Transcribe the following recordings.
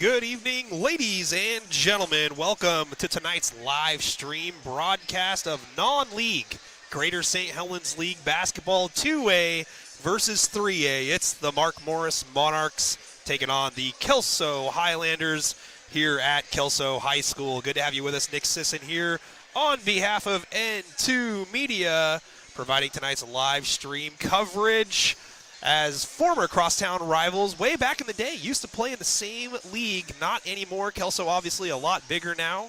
Good evening, ladies and gentlemen. Welcome to tonight's live stream broadcast of non-league Greater St. Helens League Basketball 2A versus 3A. It's the Mark Morris Monarchs taking on the Kelso Hilanders here at Kelso High School. Good to have you with us. Nick Sisson here on behalf of N2 Media, providing tonight's live stream coverage. As former crosstown rivals, way back in the day, used to play in the same league, not anymore. Kelso obviously a lot bigger now.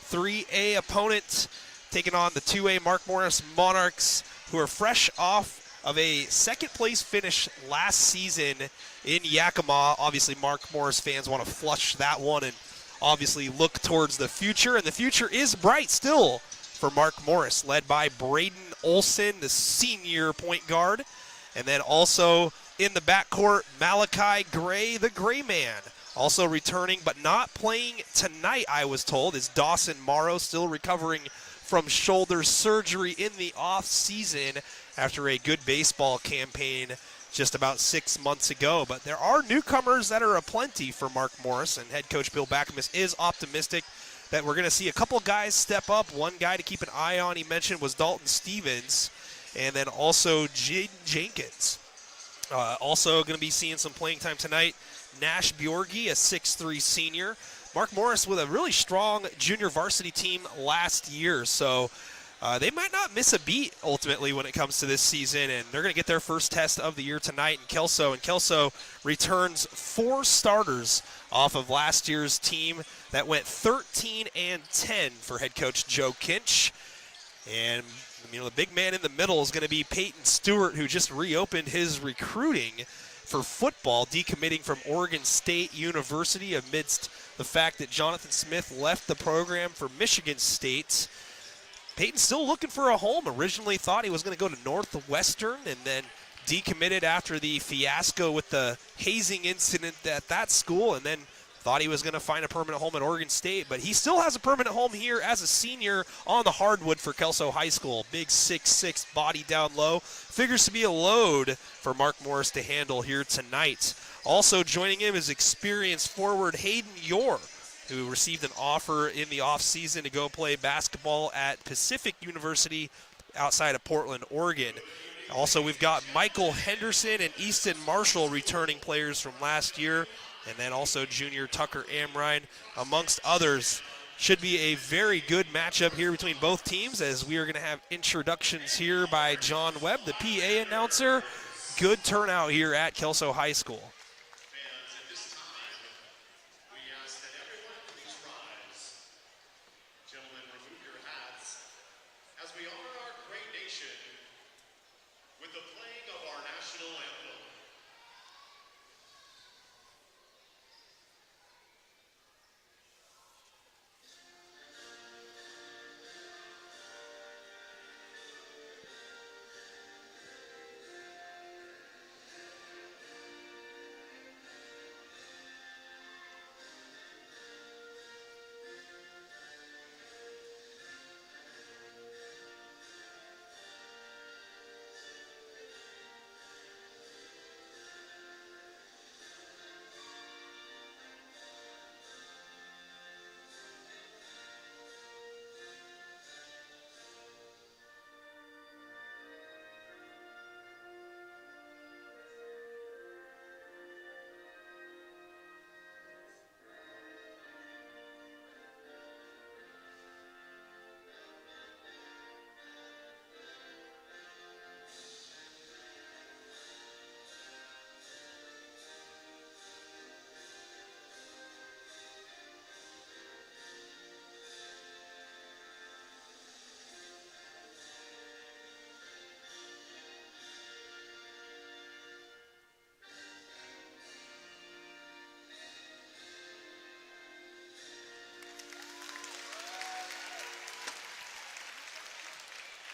3A opponent taking on the 2A Mark Morris Monarchs, who are fresh off of a second-place finish last season in Yakima. Obviously, Mark Morris fans want to flush that one and obviously look towards the future, and the future is bright still for Mark Morris, led by Braden Olson, the senior point guard. And then also in the backcourt, Malachi Gray, the Gray Man. Also returning but not playing tonight, I was told, is Dawson Morrow, still recovering from shoulder surgery in the off-season after a good baseball campaign just about 6 months ago. But there are newcomers that are aplenty for Mark Morris, and head coach Bill Backamus is optimistic that we're going to see a couple guys step up. One guy to keep an eye on, he mentioned, was Dalton Stevens. And then also Jaden Jenkins. Also going to be seeing some playing time tonight. Nash Bjorgi, a 6'3 senior. Mark Morris with a really strong junior varsity team last year. So they might not miss a beat ultimately when it comes to this season. And they're going to get their first test of the year tonight in Kelso. And Kelso returns 4 starters off of last year's team that went 13-10 for head coach Joe Kinch. And the big man in the middle is going to be Peyton Stewart, who just reopened his recruiting for football, decommitting from Oregon State University amidst the fact that Jonathan Smith left the program for Michigan State. Peyton's still looking for a home. Originally thought he was going to go to Northwestern and then decommitted after the fiasco with the hazing incident at that school, and then thought he was going to find a permanent home at Oregon State, but he still has a permanent home here as a senior on the hardwood for Kelso High School. Big 6'6", body down low. Figures to be a load for Mark Morris to handle here tonight. Also joining him is experienced forward Hayden Yore, who received an offer in the offseason to go play basketball at Pacific University outside of Portland, Oregon. Also, we've got Michael Henderson and Easton Marshall returning players from last year. And then also junior Tucker Amrine, amongst others. Should be a very good matchup here between both teams, as we are going to have introductions here by John Webb, the PA announcer. Good turnout here at Kelso High School.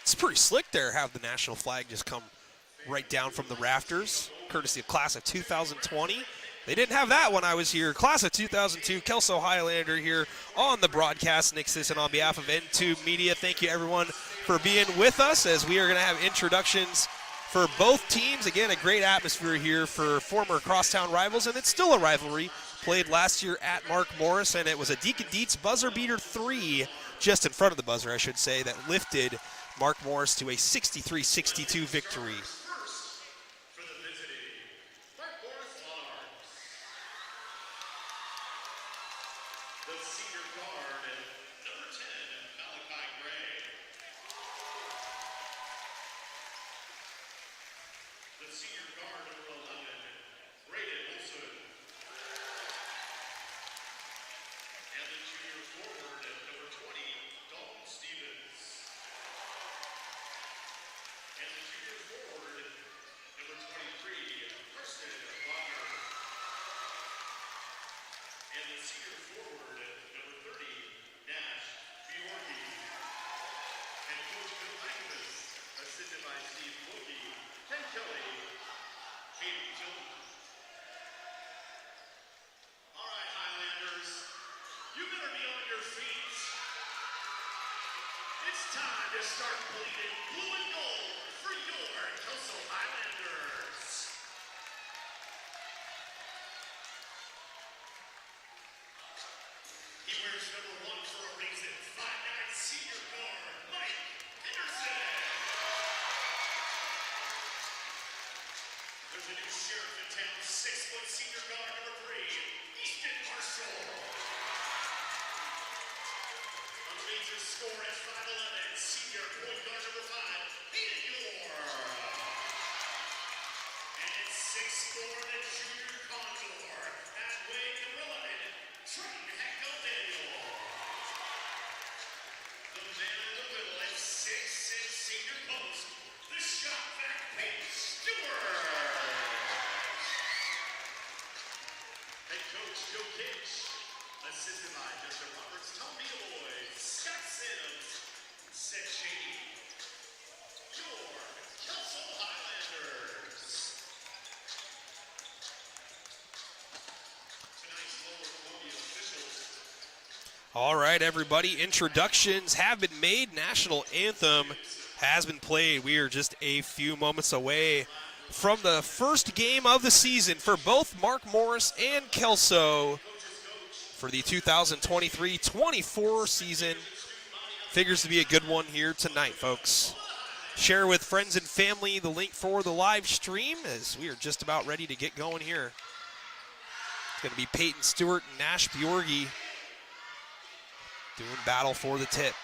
It's pretty slick there, have the national flag just come right down from the rafters, courtesy of class of 2020. They didn't have that when I was here. Class of 2002, Kelso Highlander here on the broadcast. Nick Sisson on behalf of N2 Media. Thank you, everyone, for being with us as we are going to have introductions for both teams. Again, a great atmosphere here for former crosstown rivals, and it's still a rivalry played last year at Mark Morris, and it was a Deacon Dietz buzzer beater 3, just in front of the buzzer, I should say, that lifted Mark Morris to a 63-62 victory. For the visiting Mark Morris Monarchs, the senior guard, number 10, Malachi Gray. The senior guard, number 11, Braden Wilson. And the junior forward, number 20, Dalton Stevens. And the junior forward, number 23, Preston Wagner. And the senior forward, number 30, Nash Bjorky. And Coach Bill Magnus, assisted by Steve Wilkie, Ken Kelly, Katie Tilton. All right, Highlanders, you better be on your feet. It's time to start bleeding blue and gold for your Kelso Highlanders. He wears number 1 for a reason. 5'9" senior guard, Mike Henderson. There's a new sheriff in town, 6-foot senior guard, number 3, Easton Marshall. A major score at 5'11", senior point guard, number 5, Hayden Yore. And at 6'4", the junior condor, at weight number 11, Trenton Heckel Daniel. The man in the middle at 6'6", senior post, the shot back Peyton Stewart. Head coach Joe Kitch, assisted by Justin Roberts, Tom Bealoy, Scott Sims, Seth Shady, your Kelso Highlanders. Tonight's Lower Columbia officials. All right, everybody, introductions have been made. National anthem has been played. We are just a few moments away from the first game of the season for both Mark Morris and Kelso for the 2023-24 season. Figures to be a good one here tonight, folks. Share with friends and family the link for the live stream as we are just about ready to get going here. It's going to be Peyton Stewart and Nash Bjorgy doing battle for the tip.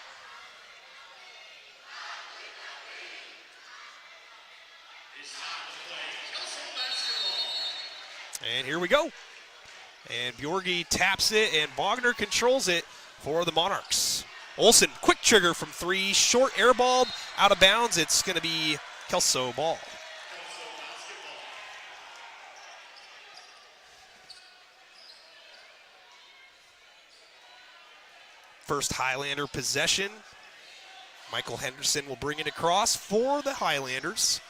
And here we go. And Bjorgy taps it, and Wagner controls it for the Monarchs. Olsen, quick trigger from 3, short air ball, out of bounds. It's going to be Kelso ball. First Highlander possession. Michael Henderson will bring it across for the Highlanders.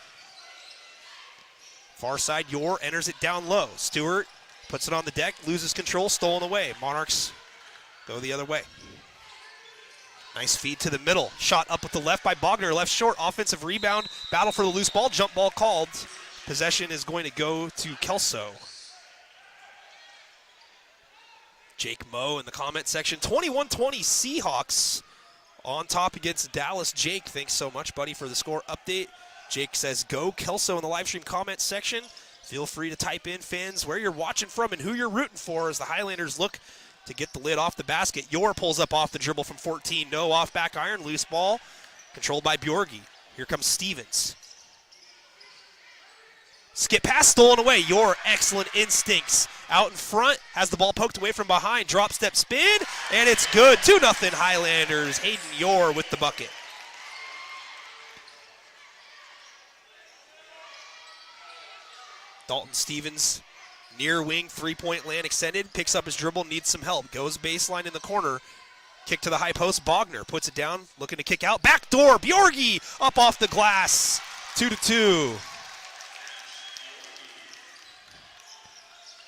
Far side, Yore enters it down low. Stewart puts it on the deck, loses control, stolen away. Monarchs go the other way. Nice feed to the middle. Shot up with the left by Bogner, left short. Offensive rebound, battle for the loose ball, jump ball called. Possession is going to go to Kelso. Jake Moe in the comment section. 21-20 Seahawks on top against Dallas. Jake, thanks so much, buddy, for the score update. Jake says, go Kelso in the live stream comment section. Feel free to type in, fans, where you're watching from and who you're rooting for as the Highlanders look to get the lid off the basket. Yore pulls up off the dribble from 14. No off back iron, loose ball, controlled by Bjorgy. Here comes Stevens. Skip pass stolen away. Yore, excellent instincts. Out in front, has the ball poked away from behind. Drop step spin, and it's good. 2-0 Highlanders. Hayden Yore with the bucket. Dalton Stevens, near wing, three-point land extended, picks up his dribble, needs some help. Goes baseline in the corner. Kick to the high post. Bogner puts it down, looking to kick out. Backdoor, Bjorgy up off the glass. 2-2.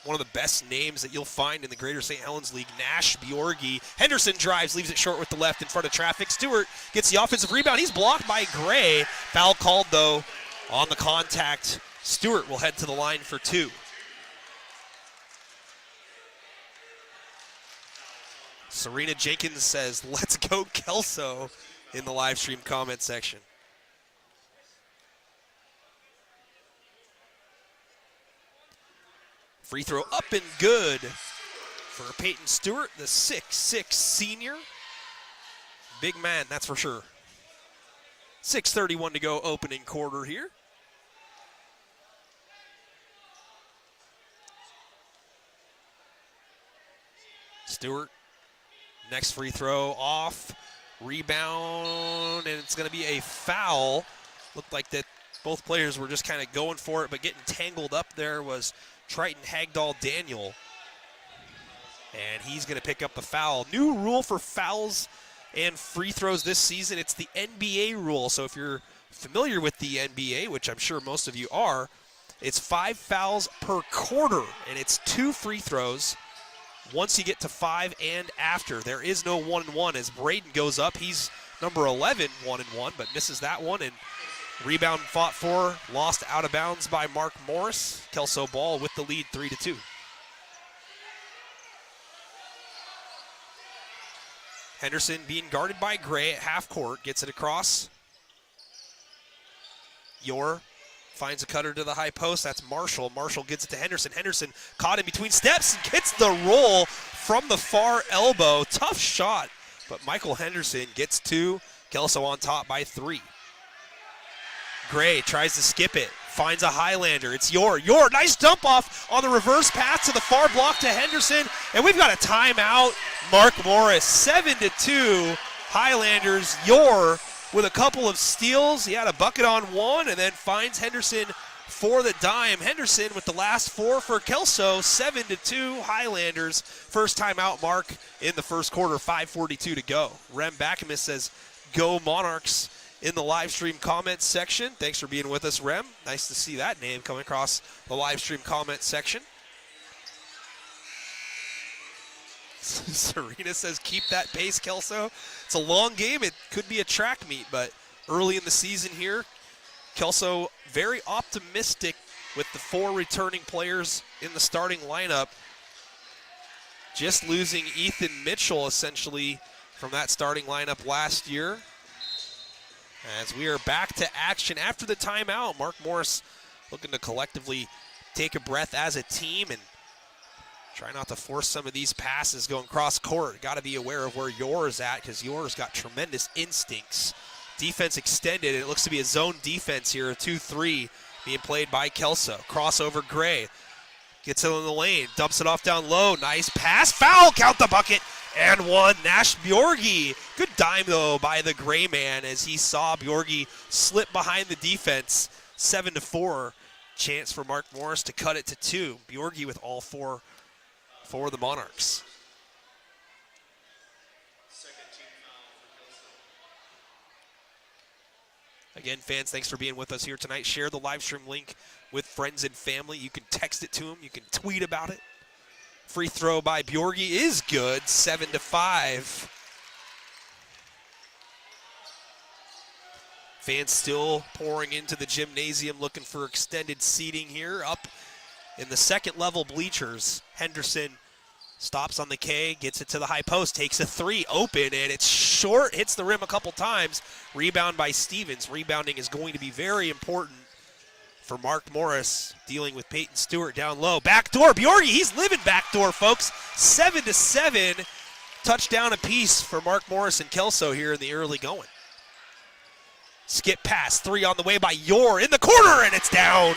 One of the best names that you'll find in the Greater St. Helens League, Nash Bjorgy. Henderson drives, leaves it short with the left in front of traffic. Stewart gets the offensive rebound. He's blocked by Gray. Foul called, though, on the contact. Stewart will head to the line for 2. Serena Jenkins says, let's go Kelso in the live stream comment section. Free throw up and good for Peyton Stewart, the 6'6" senior. Big man, that's for sure. 6:31 to go, opening quarter here. Stewart, next free throw off, rebound, and it's going to be a foul. Looked like that both players were just kind of going for it, but getting tangled up there was Triton Hagdahl Daniel. And he's going to pick up a foul. New rule for fouls and free throws this season. It's the NBA rule. So if you're familiar with the NBA, which I'm sure most of you are, it's 5 fouls per quarter, and it's 2 free throws once you get to 5 and after. There is no 1-and-1 as Braden goes up. He's number 11, 1-and-1, but misses that one. And rebound fought for, lost out of bounds by Mark Morris. Kelso ball with the lead, 3-2. Henderson being guarded by Gray at half court, gets it across. Yor finds a cutter to the high post. That's Marshall. Marshall gets it to Henderson. Henderson caught in between steps and gets the roll from the far elbow. Tough shot, but Michael Henderson gets 2. Kelso on top by 3. Gray tries to skip it. Finds a Highlander. It's Yor. Yor, nice dump off on the reverse pass to the far block to Henderson. And we've got a timeout. Mark Morris, 7-2. Highlanders. Yor with a couple of steals. He had a bucket on one and then finds Henderson for the dime. Henderson with the last 4 for Kelso. 7-2 Highlanders. First timeout mark in the first quarter. 5:42 to go. Rem Backamus says, go Monarchs in the live stream comments section. Thanks for being with us, Rem. Nice to see that name coming across the live stream comment section. Serena says, keep that pace, Kelso. It's a long game. It could be a track meet, but early in the season here, Kelso very optimistic with the 4 returning players in the starting lineup. Just losing Ethan Mitchell, essentially, from that starting lineup last year. As we are back to action after the timeout, Mark Morris looking to collectively take a breath as a team and try not to force some of these passes going cross court. Got to be aware of where Yor is at because Yor's got tremendous instincts. Defense extended, and it looks to be a zone defense here, a 2-3 being played by Kelso. Crossover Gray. Gets it in the lane, dumps it off down low. Nice pass, foul, count the bucket. And 1, Nash Bjorgi. Good dime, though, by the Gray man as he saw Bjorgi slip behind the defense. 7-4. Chance for Mark Morris to cut it to 2. Bjorgi with all 4 for the Monarchs. Again, fans, thanks for being with us here tonight. Share the live stream link with friends and family. You can text it to them. You can tweet about it. Free throw by Bjorgi is good, 7-5. Fans still pouring into the gymnasium looking for extended seating here. Up in the second level bleachers, Henderson stops on the K, gets it to the high post, takes a 3, open, and it's short, hits the rim a couple times. Rebound by Stevens. Rebounding is going to be very important for Mark Morris, dealing with Peyton Stewart down low. Backdoor, Bjorgi, he's living backdoor, folks. 7-7, touchdown apiece for Mark Morris and Kelso here in the early going. Skip pass, 3 on the way by Yor in the corner, and it's down.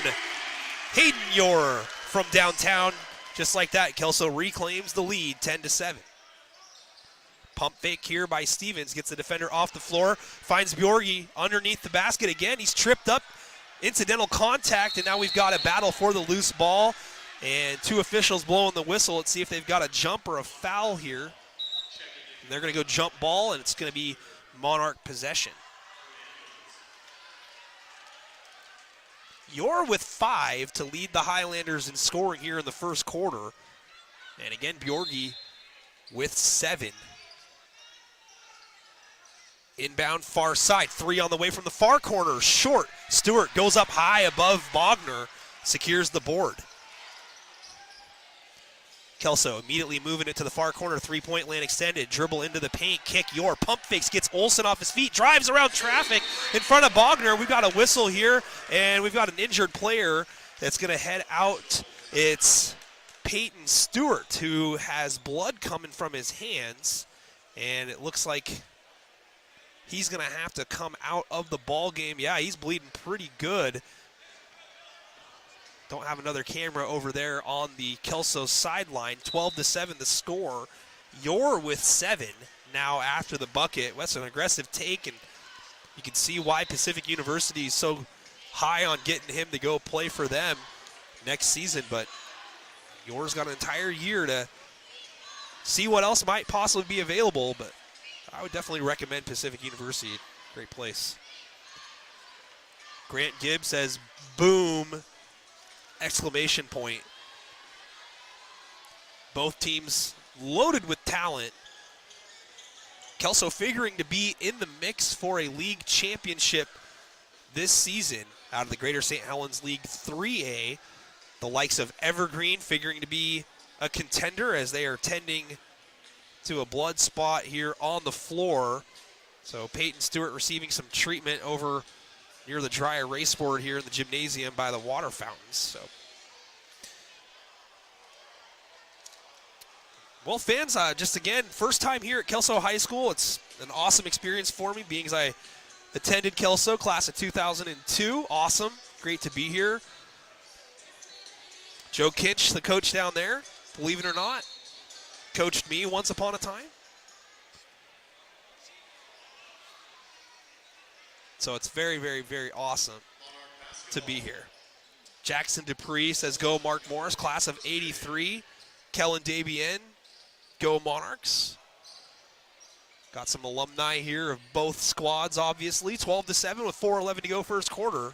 Hayden Yor from downtown. Just like that, Kelso reclaims the lead, 10-7. Pump fake here by Stevens, gets the defender off the floor, finds Bjorgi underneath the basket again. He's tripped up. Incidental contact, and now we've got a battle for the loose ball. And 2 officials blowing the whistle. Let's see if they've got a jump or a foul here. And they're going to go jump ball, and it's going to be Monarch possession. Yor with 5 to lead the Highlanders in scoring here in the first quarter. And again, Bjorgi with 7. Inbound far side, 3 on the way from the far corner, short. Stewart goes up high above Bogner, secures the board. Kelso immediately moving it to the far corner, three-point land extended, dribble into the paint, kick, pump fakes, gets Olsen off his feet, drives around traffic in front of Bogner. We've got a whistle here, and we've got an injured player that's going to head out. It's Peyton Stewart, who has blood coming from his hands, and it looks like he's going to have to come out of the ball game. Yeah, he's bleeding pretty good. Don't have another camera over there on the Kelso sideline. 12-7 the score. You're with 7 now after the bucket. That's an aggressive take, and you can see why Pacific University is so high on getting him to go play for them next season. But Yours got an entire year to see what else might possibly be available, but I would definitely recommend Pacific University. Great place. Grant Gibbs says, boom, exclamation point. Both teams loaded with talent. Kelso figuring to be in the mix for a league championship this season out of the Greater St. Helens League 3A. The likes of Evergreen figuring to be a contender as they are tending to a blood spot here on the floor. So Peyton Stewart receiving some treatment over near the dry erase board here in the gymnasium by the water fountains. So, well, fans, just again, first time here at Kelso High School. It's an awesome experience for me, being as I attended Kelso, class of 2002. Awesome. Great to be here. Joe Kitch, the coach down there, believe it or not, coached me once upon a time. So it's very, very, very awesome to be here. Jackson Dupree says, go Mark Morris, class of 83. Kellen Dabien, go Monarchs. Got some alumni here of both squads, obviously. 12-7 with 4:11 to go first quarter.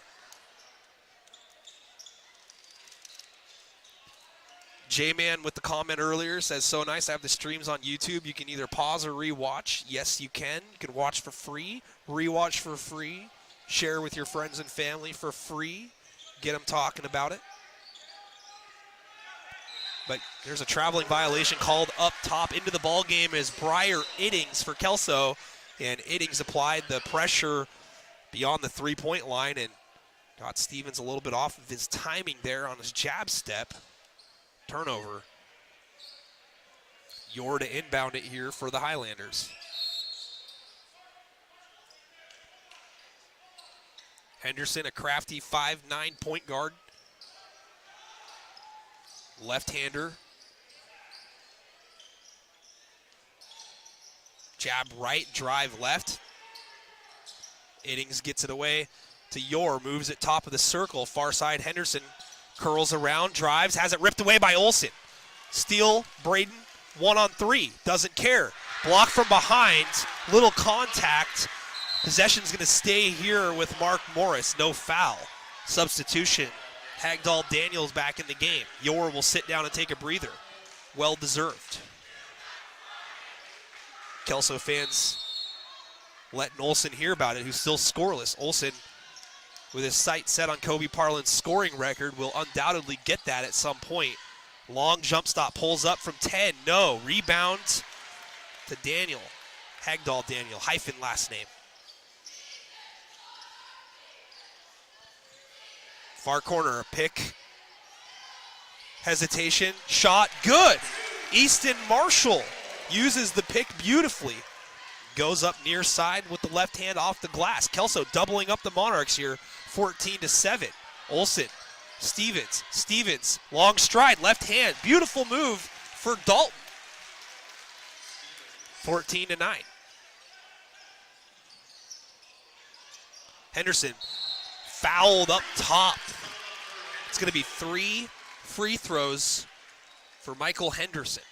J-Man with the comment earlier says, so nice to have the streams on YouTube. You can either pause or rewatch. Yes, you can. You can watch for free, rewatch for free, share with your friends and family for free, get them talking about it. But there's a traveling violation called up top into the ball game as Briar Iddings for Kelso, and Iddings applied the pressure beyond the three-point line and got Stevens a little bit off of his timing there on his jab step. Turnover. You're to inbound it here for the Hilanders. Henderson, a crafty 5'9" point guard. Left-hander. Jab right, drive left. Iddings gets it away to Yor, moves it top of the circle. Far side, Henderson curls around, drives, has it ripped away by Olsen. Steal, Braden, 1-on-3, doesn't care. Block from behind, little contact. Possession's gonna stay here with Mark Morris, no foul. Substitution, Hagdahl Daniels back in the game. Yor will sit down and take a breather. Well deserved. Kelso fans letting Olsen hear about it, who's still scoreless. Olsen, with his sight set on Kobe Parlin's scoring record, will undoubtedly get that at some point. Long jump stop, pulls up from 10, no. Rebound to Daniel, Hagdahl Daniel, hyphen last name. Far corner, a pick, hesitation, shot, good. Easton Marshall uses the pick beautifully. Goes up near side with the left hand off the glass. Kelso doubling up the Monarchs here, 14-7. Olsen, Stevens, long stride, left hand, beautiful move for Dalton. 14-9. Henderson fouled up top. It's going to be 3 free throws for Michael Henderson.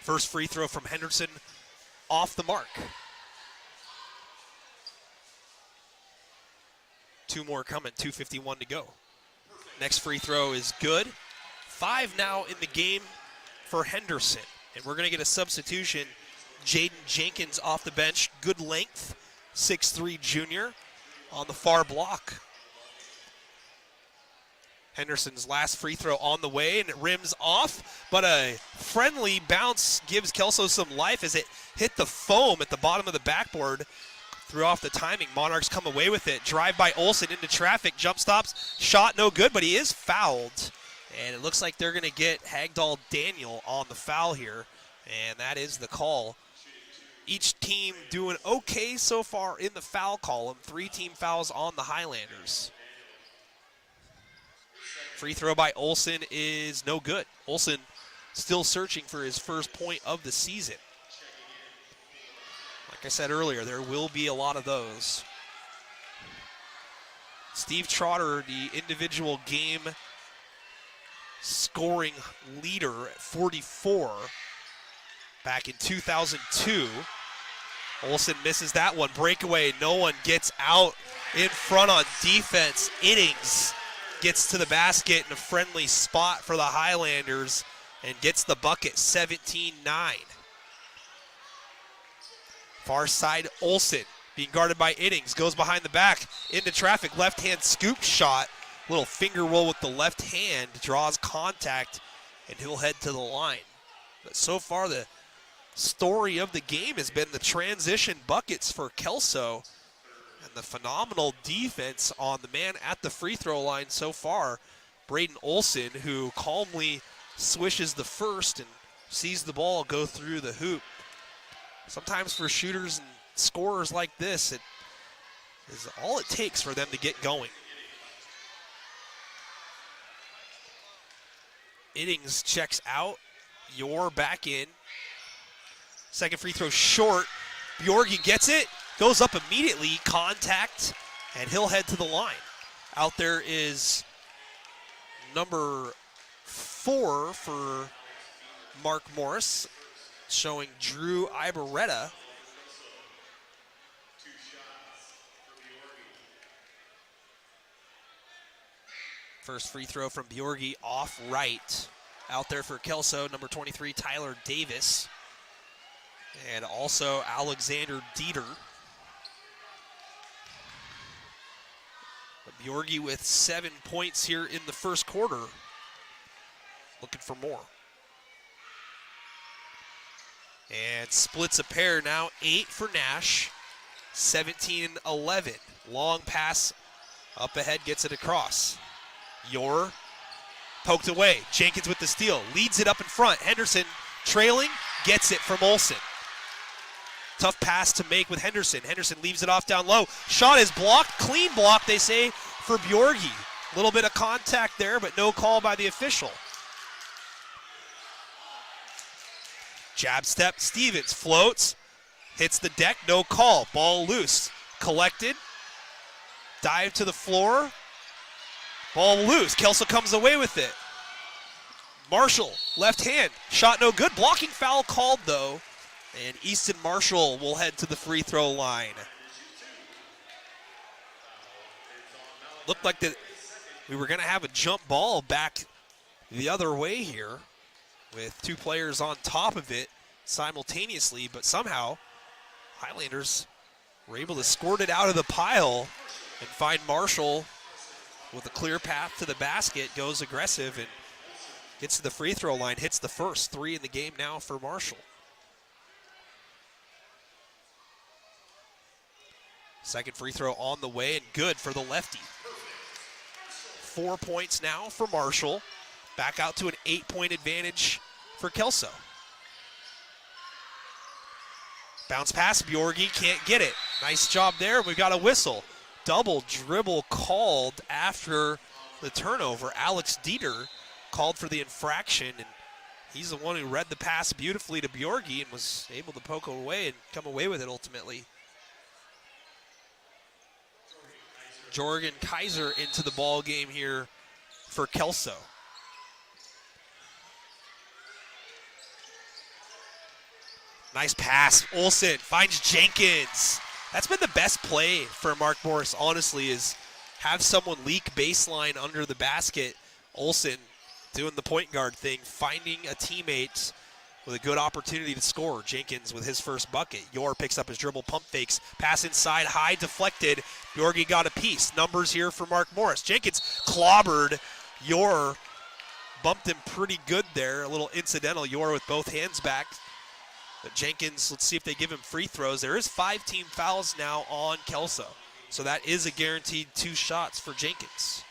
First free throw from Henderson off the mark. 2 more coming, 2:51 to go. Next free throw is good. 5 now in the game for Henderson. And we're going to get a substitution. Jaden Jenkins off the bench, good length, 6'3" junior on the far block. Henderson's last free throw on the way, and it rims off, but a friendly bounce gives Kelso some life as it hit the foam at the bottom of the backboard. Threw off the timing. Monarchs come away with it. Drive by Olsen into traffic. Jump stops. Shot no good, but he is fouled. And it looks like they're going to get Hagdahl Daniel on the foul here, and that is the call. Each team doing okay so far in the foul column. 3 team fouls on the Highlanders. Free throw by Olsen is no good. Olsen still searching for his first point of the season. Like I said earlier, there will be a lot of those. Steve Trotter, the individual game scoring leader at 44 back in 2002. Olsen misses that one. Breakaway, no one gets out in front on defense. Innings gets to the basket in a friendly spot for the Highlanders and gets the bucket, 17-9. Far side, Olsen being guarded by Innings, goes behind the back, into traffic, left-hand scoop shot. Little finger roll with the left hand, draws contact, and he'll head to the line. But so far, the story of the game has been the transition buckets for Kelso and the phenomenal defense on the man at the free throw line so far, Braden Olsen, who calmly swishes the first and sees the ball go through the hoop. Sometimes for shooters and scorers like this, it is all it takes for them to get going. Innings checks out. You're back in. Second free throw short. Bjorgi gets it, goes up immediately, contact, and he'll head to the line. Out there is number 4 for Mark Morris, showing Drew Ibarreta. First free throw from Bjorgi off right. Out there for Kelso, number 23, Tyler Davis. And also Alexander Dieter. But Bjorgi with 7 points here in the first quarter. Looking for more. And splits a pair now, 8 for Nash, 17-11. Long pass up ahead, gets it across. Yor poked away. Jenkins with the steal, leads it up in front. Henderson trailing, gets it from Olsen. Tough pass to make with Henderson. Henderson leaves it off down low. Shot is blocked, clean block, they say, for Bjorgi. A little bit of contact there, but no call by the official. Jab step, Stevens floats, hits the deck, no call. Ball loose, collected, dive to the floor, ball loose. Kelso comes away with it. Marshall, left hand, shot no good. Blocking foul called though, and Easton Marshall will head to the free throw line. Looked like we were going to have a jump ball back the other way here, with 2 players on top of it simultaneously, but somehow Highlanders were able to squirt it out of the pile and find Marshall with a clear path to the basket, goes aggressive and gets to the free throw line, hits the first 3 in the game now for Marshall. Second free throw on the way and good for the lefty. 4 points now for Marshall. Back out to an 8-point advantage for Kelso. Bounce pass, Bjorgi can't get it. Nice job there, we've got a whistle. Double dribble called after the turnover. Alex Dieter called for the infraction, and he's the one who read the pass beautifully to Bjorgi and was able to poke away and come away with it ultimately. Jorgen Kaiser into the ball game here for Kelso. Nice pass. Olsen finds Jenkins. That's been the best play for Mark Morris, honestly, is have someone leak baseline under the basket. Olsen doing the point guard thing, finding a teammate with a good opportunity to score. Jenkins with his first bucket. Yor picks up his dribble, pump fakes, pass inside, high deflected. Bjorgi got a piece. Numbers here for Mark Morris. Jenkins clobbered. Yor bumped him pretty good there. A little incidental. Yor with both hands back. But Jenkins, let's see if they give him free throws. There is 5 team fouls now on Kelso. So that is a guaranteed 2 shots for Jenkins.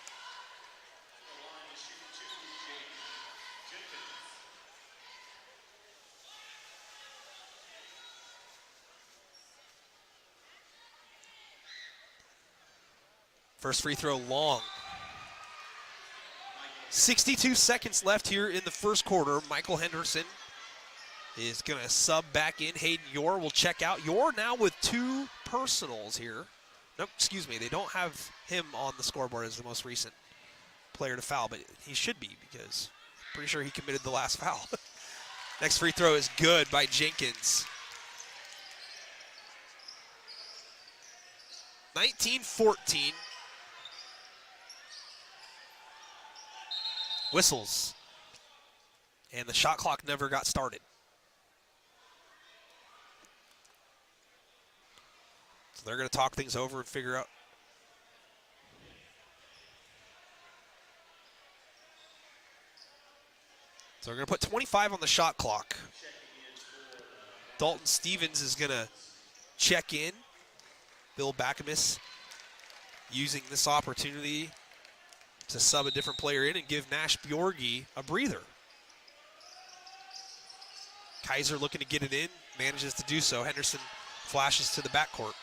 First free throw long. 62 seconds left here in the first quarter. Michael Henderson is going to sub back in. Hayden Yor will check out. Yor now with 2 personals here. Nope, excuse me. They don't have him on the scoreboard as the most recent player to foul, but he should be because I'm pretty sure he committed the last foul. Next free throw is good by Jenkins. 19-14. Whistles. And the shot clock never got started. So they're going to talk things over and figure out. So we're going to put 25 on the shot clock. Dalton Stevens is going to check in. Bill Backamus using this opportunity to sub a different player in and give Nash Bjorgi a breather. Kaiser looking to get it in, manages to do so. Henderson flashes to the backcourt.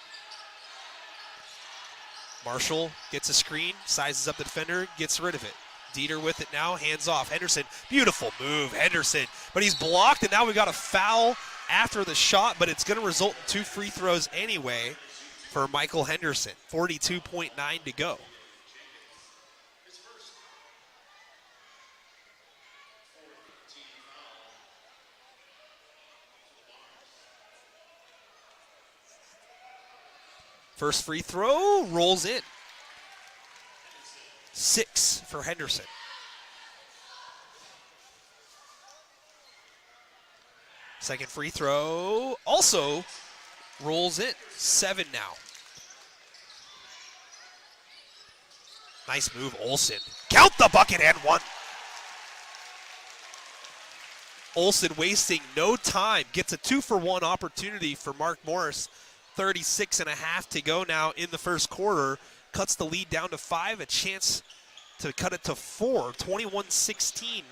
Marshall gets a screen, sizes up the defender, gets rid of it. Dieter with it now, hands off. Henderson, beautiful move, Henderson. But he's blocked, and now we got a foul after the shot, but it's going to result in 2 free throws anyway for Michael Henderson. 42.9 to go. First free throw rolls in. 6 for Henderson. Second free throw also rolls in. 7 now. Nice move, Olsen. Count the bucket and 1. Olsen wasting no time. Gets a 2-for-1 opportunity for Mark Morris. 36.5 to go now in the first quarter. Cuts the lead down to 5. A chance to cut it to 4. 21-16.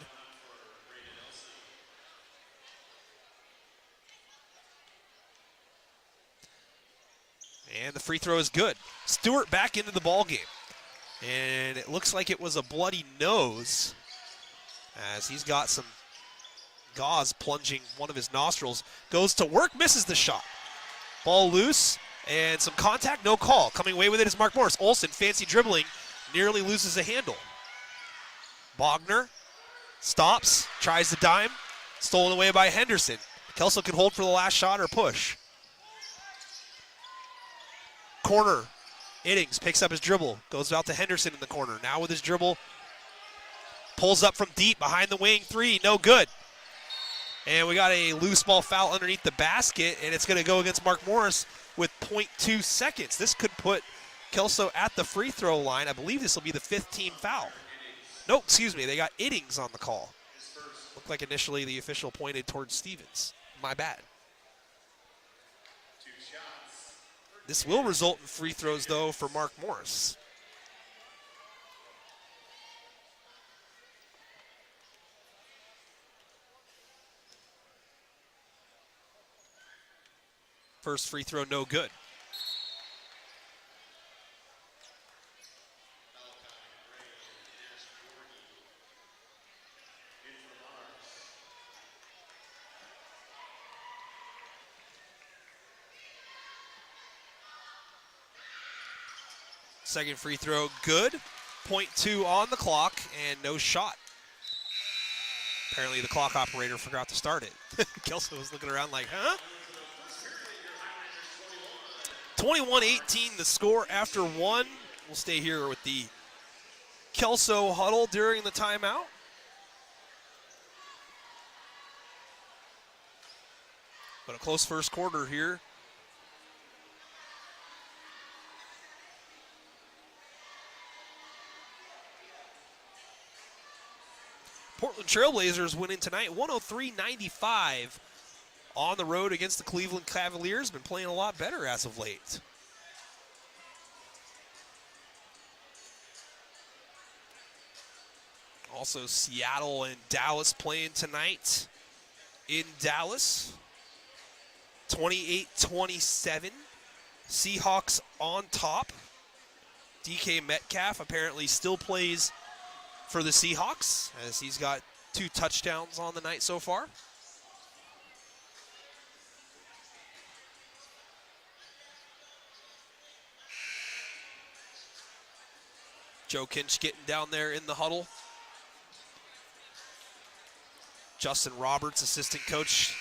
And the free throw is good. Stewart back into the ball game. And it looks like it was a bloody nose as he's got some gauze plunging one of his nostrils. Goes to work, misses the shot. Ball loose, and some contact, no call. Coming away with it is Mark Morris. Olsen, fancy dribbling, nearly loses a handle. Bogner stops, tries the dime, stolen away by Henderson. Kelso can hold for the last shot or push. Corner, Iddings picks up his dribble, goes out to Henderson in the corner. Now with his dribble, pulls up from deep, behind the wing, 3, no good. And we got a loose ball foul underneath the basket, and it's going to go against Mark Morris with 0.2 seconds. This could put Kelso at the free throw line. I believe this will be the 5th team foul. No, excuse me, they got Iddings on the call. Looked like initially the official pointed towards Stevens. My bad. This will result in free throws, though, for Mark Morris. First free throw, no good. Second free throw, good. 0.2 on the clock and no shot. Apparently the clock operator forgot to start it. Kelso was looking around like, huh? 21-18 the score after 1. We'll stay here with the Kelso huddle during the timeout. But a close first quarter here. Portland Trailblazers winning tonight 103-95 on the road against the Cleveland Cavaliers. Been playing a lot better as of late. Also Seattle and Dallas playing tonight in Dallas. 28-27. Seahawks on top. DK Metcalf apparently still plays for the Seahawks as he's got 2 touchdowns on the night so far. Joe Kinch getting down there in the huddle. Justin Roberts, assistant coach,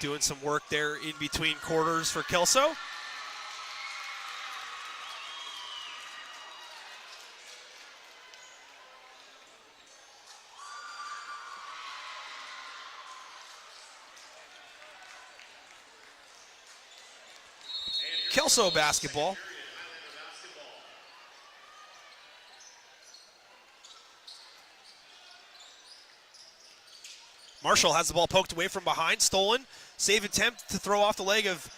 doing some work there in between quarters for Kelso. Kelso basketball. Marshall has the ball poked away from behind, stolen. Save attempt to throw off the leg of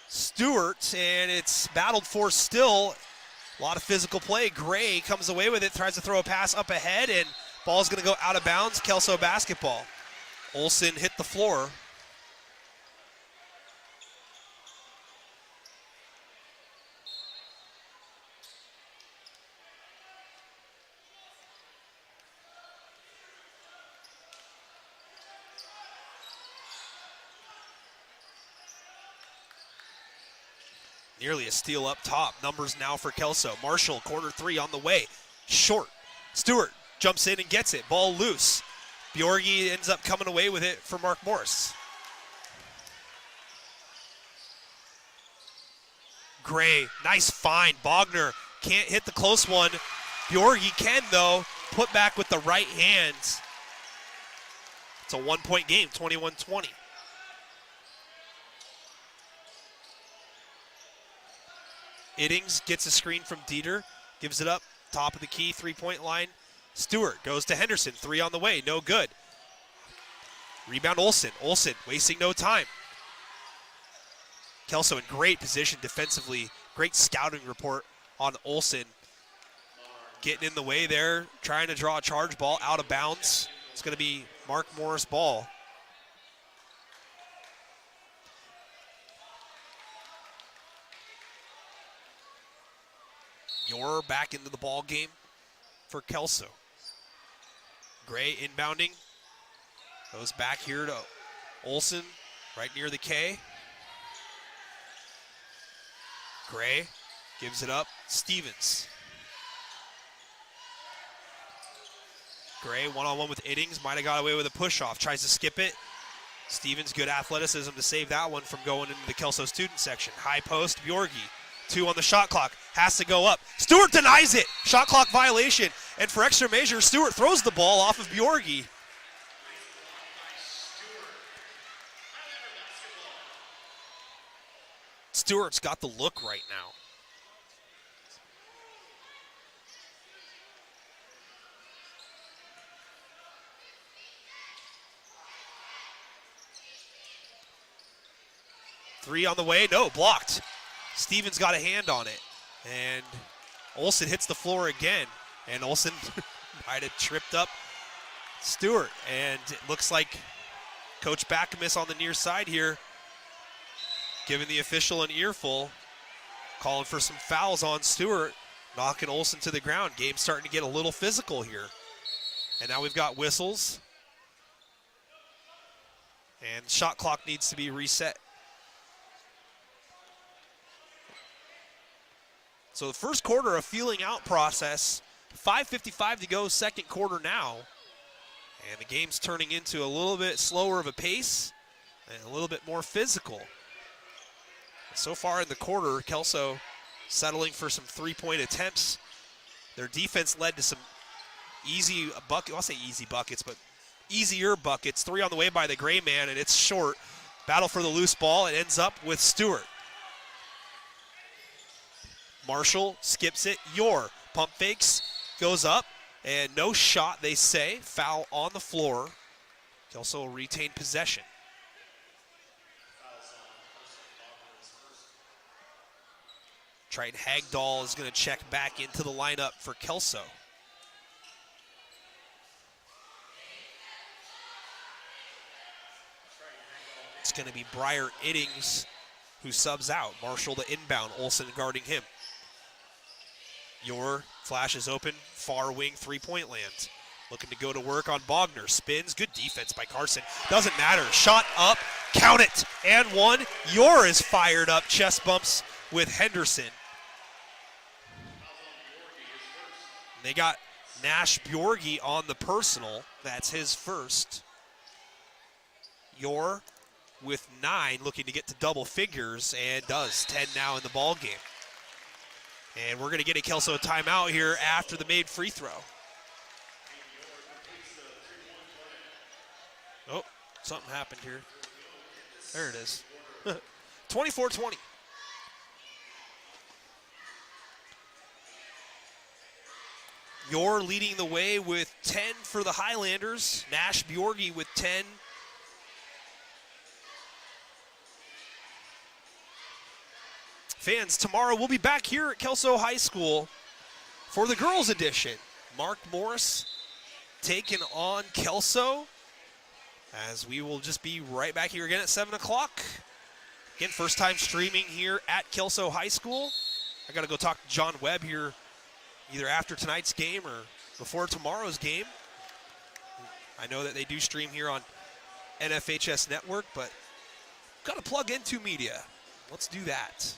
Stewart, and it's battled for still. A lot of physical play. Gray comes away with it, tries to throw a pass up ahead, and ball's going to go out of bounds. Kelso basketball. Olsen hit the floor. Nearly a steal up top. Numbers now for Kelso. Marshall, corner 3 on the way. Short. Stewart jumps in and gets it. Ball loose. Bjorgi ends up coming away with it for Mark Morris. Gray, nice find. Bogner can't hit the close one. Bjorgi can, though. Put back with the right hand. It's a 1-point game, 21-20. Iddings gets a screen from Dieter, gives it up, top of the key, 3-point line. Stewart goes to Henderson, 3 on the way, no good. Rebound Olsen, Olsen wasting no time. Kelso in great position defensively, great scouting report on Olsen. Getting in the way there, trying to draw a charge ball out of bounds. It's going to be Mark Morris ball. You're back into the ball game for Kelso. Gray inbounding. Goes back here to Olsen, right near the K. Gray gives it up. Stevens. Gray one-on-one with Iddings. Might have got away with a push-off. Tries to skip it. Stevens, good athleticism to save that one from going into the Kelso student section. High post, Bjorgi. 2 on the shot clock. Has to go up. Stewart denies it. Shot clock violation. And for extra measure, Stewart throws the ball off of Bjorgi. Stewart's got the look right now. Three on the way. No, blocked. Stevens got a hand on it. And Olsen hits the floor again. And Olsen might have tripped up Stewart. And it looks like Coach Backamus on the near side here, giving the official an earful, calling for some fouls on Stewart, knocking Olsen to the ground. Game's starting to get a little physical here. And now we've got whistles. And shot clock needs to be reset. So the first quarter, a feeling out process. 5:55 to go, second quarter now. And the game's turning into a little bit slower of a pace and a little bit more physical. So far in the quarter, Kelso settling for some three-point attempts. Their defense led to some easy buckets. I'll say easy buckets, but easier buckets. 3 on the way by the Gray man, and it's short. Battle for the loose ball. It ends up with Stewart. Marshall skips it. Yor pump fakes, goes up, and no shot, they say. Foul on the floor. Kelso will retain possession. Triton Hagdahl is going to check back into the lineup for Kelso. It's going to be Briar Iddings who subs out. Marshall the inbound, Olsen guarding him. Yor flashes open, far wing, three-point lands. Looking to go to work on Bogner. Spins, good defense by Carson. Doesn't matter, shot up, count it, and one. Yor is fired up, chest bumps with Henderson. And they got Nash Bjorgi on the personal. That's his first. Yor with 9, looking to get to double figures, and does. 10 now in the ball game. And we're going to get a Kelso timeout here after the made free throw. Oh, something happened here. There it is. 24-20. Yor leading the way with 10 for the Highlanders. Nash Bjorgi with 10. Fans, tomorrow we'll be back here at Kelso High School for the girls edition. Mark Morris taking on Kelso, as we will just be right back here again at 7 o'clock. Again, first time streaming here at Kelso High School. I got to go talk to John Webb here either after tonight's game or before tomorrow's game. I know that they do stream here on NFHS Network, but got to plug into media. Let's do that.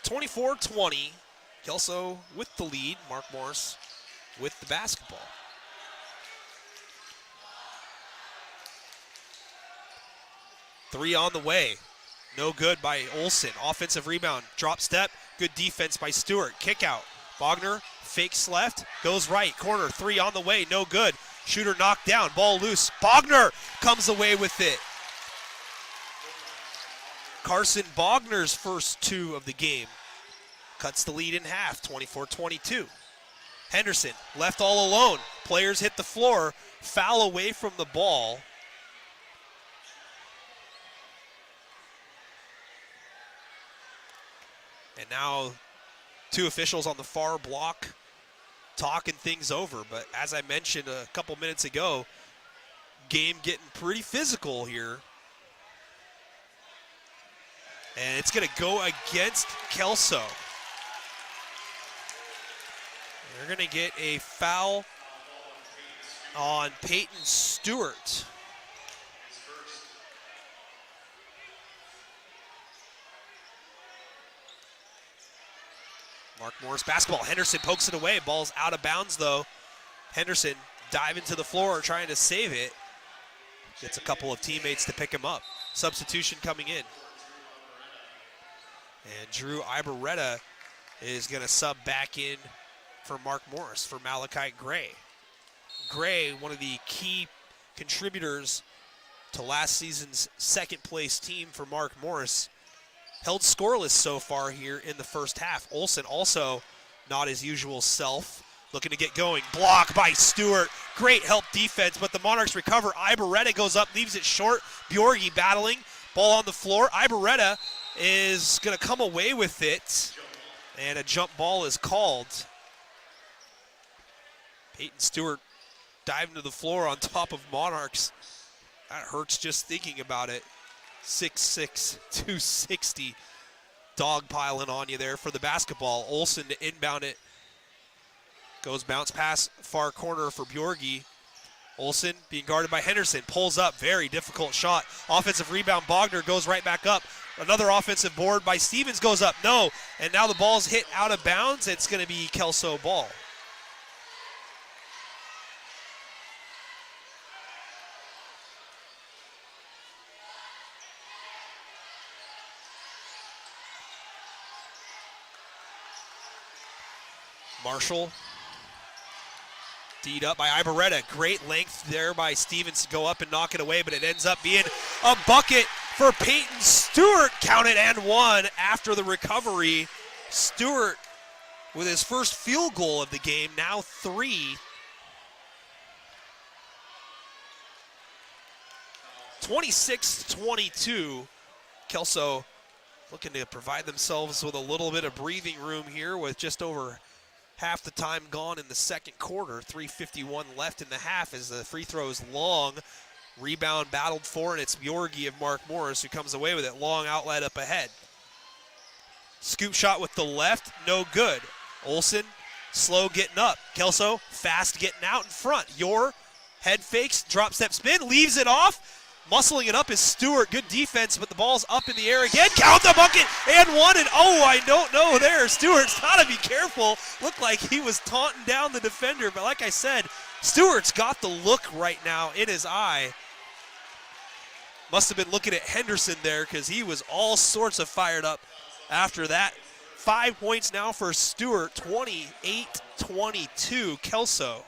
24-20, Kelso with the lead. Mark Morris with the basketball. Three on the way. No good by Olsen. Offensive rebound. Drop step. Good defense by Stewart. Kick out. Bogner fakes left. Goes right. Corner. Three on the way. No good. Shooter knocked down. Ball loose. Bogner comes away with it. Carson Bogner's first 2 of the game. Cuts the lead in half. 24-22. Henderson left all alone. Players hit the floor. Foul away from the ball. And now 2 officials on the far block talking things over. But as I mentioned a couple minutes ago, game getting pretty physical here. And it's going to go against Kelso. They're going to get a foul on Peyton Stewart. Mark Morris basketball. Henderson pokes it away. Ball's out of bounds, though. Henderson diving to the floor, trying to save it. Gets a couple of teammates to pick him up. Substitution coming in. And Drew Ibarreta is going to sub back in for Mark Morris for Malachi Gray. Gray, one of the key contributors to last season's second-place team for Mark Morris, held scoreless so far here in the first half. Olsen also not his usual self, looking to get going. Block by Stewart. Great help defense, but the Monarchs recover. Ibarreta goes up, leaves it short. Bjorgi battling. Ball on the floor. Ibarreta is going to come away with it, and a jump ball is called. Peyton Stewart diving to the floor on top of Monarchs. That hurts just thinking about it. 6'6", 260. Dog piling on you there for the basketball. Olsen to inbound it. Goes bounce pass, far corner for Bjorgi. Olsen being guarded by Henderson. Pulls up, very difficult shot. Offensive rebound, Bogner goes right back up. Another offensive board by Stevens goes up, no. And now the ball's hit out of bounds. It's going to be Kelso ball. Marshall D'd up by Ibarreta. Great length there by Stevens to go up and knock it away, but it ends up being a bucket for Peyton Stewart. Count it and one after the recovery. Stewart with his first field goal of the game, now 3. 26-22. Kelso looking to provide themselves with a little bit of breathing room here with just over half the time gone in the second quarter. 3:51 left in the half as the free throw is long. Rebound battled for, and it's Bjorgi of Mark Morris who comes away with it. Long outlet up ahead. Scoop shot with the left, no good. Olsen, slow getting up. Kelso, fast getting out in front. Your head fakes, drop step spin, leaves it off. Muscling it up is Stewart. Good defense, but the ball's up in the air again. Count the bucket and one. And oh, I don't know there. Stewart's got to be careful. Looked like he was taunting down the defender, but like I said, Stewart's got the look right now in his eye. Must have been looking at Henderson there because he was all sorts of fired up after that. 5 points now for Stewart, 28-22 Kelso.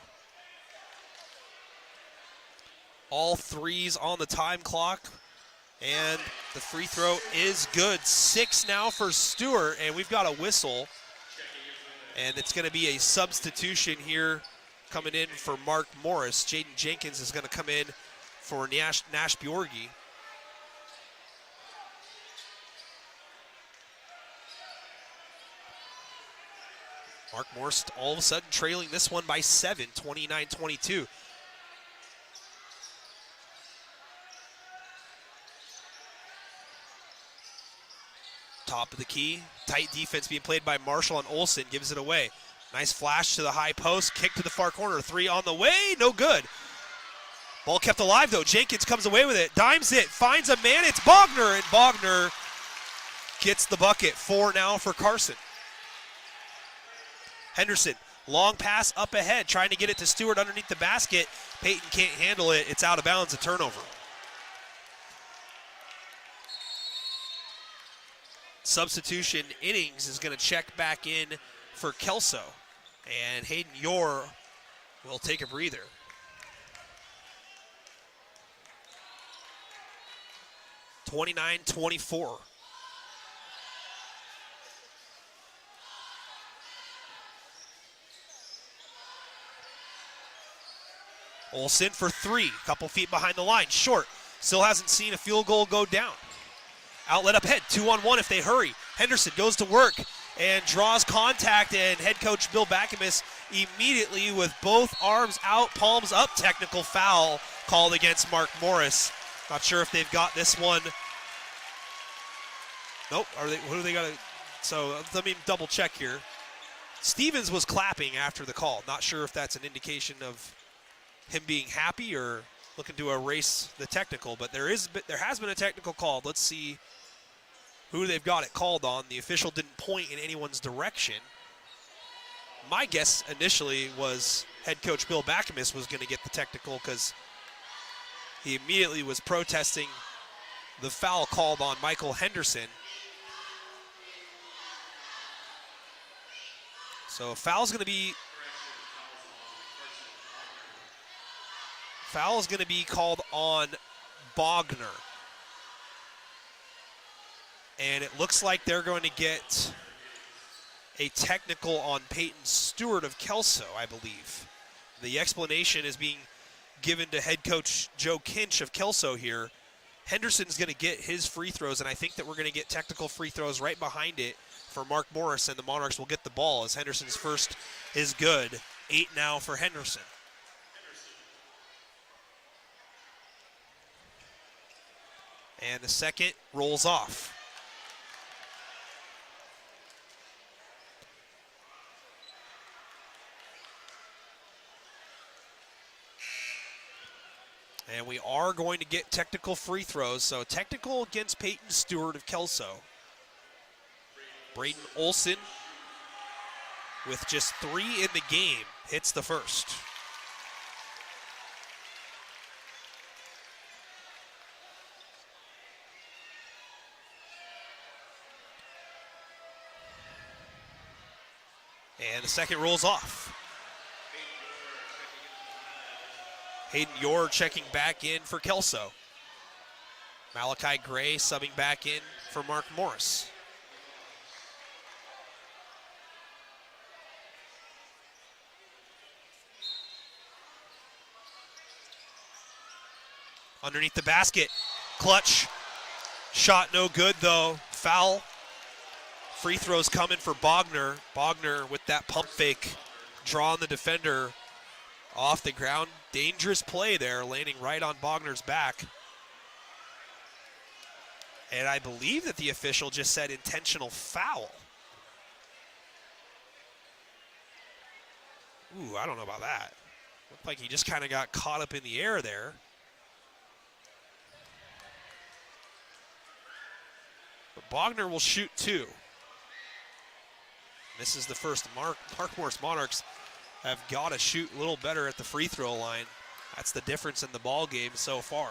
All threes on the time clock, and the free throw is good. 6 now for Stewart, and we've got a whistle, and it's going to be a substitution here coming in for Mark Morris. Jaden Jenkins is going to come in for Nash Bjorgi. Mark Morris all of a sudden trailing this one by 7, 29-22. Top of the key, tight defense being played by Marshall, and Olsen gives it away. Nice flash to the high post, kick to the far corner, 3 on the way, no good. Ball kept alive though, Jenkins comes away with it, dimes it, finds a man, it's Bogner, and Bogner gets the bucket. 4 now for Carson. Henderson, long pass up ahead, trying to get it to Stewart underneath the basket. Peyton can't handle it, it's out of bounds, a turnover. Substitution innings is going to check back in for Kelso, and Hayden Yore will take a breather. (29-24). Olsen for 3, couple feet behind the line, short. Still hasn't seen a field goal go down. Outlet up ahead, 2-on-1 if they hurry. Henderson goes to work and draws contact, and head coach Bill Backamus immediately with both arms out, palms up, technical foul called against Mark Morris. Not sure if they've got this one. Nope, who do they got? So let me double check here. Stevens was clapping after the call. Not sure if that's an indication of him being happy or looking to erase the technical, but there has been a technical call. Let's see who they've got it called on. The official didn't point in anyone's direction. My guess initially was head coach Bill Backamus was going to get the technical because he immediately was protesting the foul called on Michael Henderson. So foul is going to be called on Bogner. And it looks like they're going to get a technical on Peyton Stewart of Kelso, I believe. The explanation is being given to head coach Joe Kinch of Kelso here. Henderson's going to get his free throws, and I think that we're going to get technical free throws right behind it for Mark Morris, and the Monarchs will get the ball as Henderson's first is good. 8 now for Henderson. And the second rolls off. And we are going to get technical free throws. So technical against Peyton Stewart of Kelso. Braden Olsen, with just 3 in the game, hits the first. And the second rolls off. Hayden Yore checking back in for Kelso. Malachi Gray subbing back in for Mark Morris. Underneath the basket, clutch. Shot no good though, foul. Free throws coming for Bogner. Bogner with that pump fake, drawing the defender off the ground. Dangerous play there, landing right on Bogner's back. And I believe that the official just said intentional foul. Ooh, I don't know about that. Looked like he just kind of got caught up in the air there. But Bogner will shoot two. This is the first. Mark Morris Monarchs have got to shoot a little better at the free throw line. That's the difference in the ball game so far.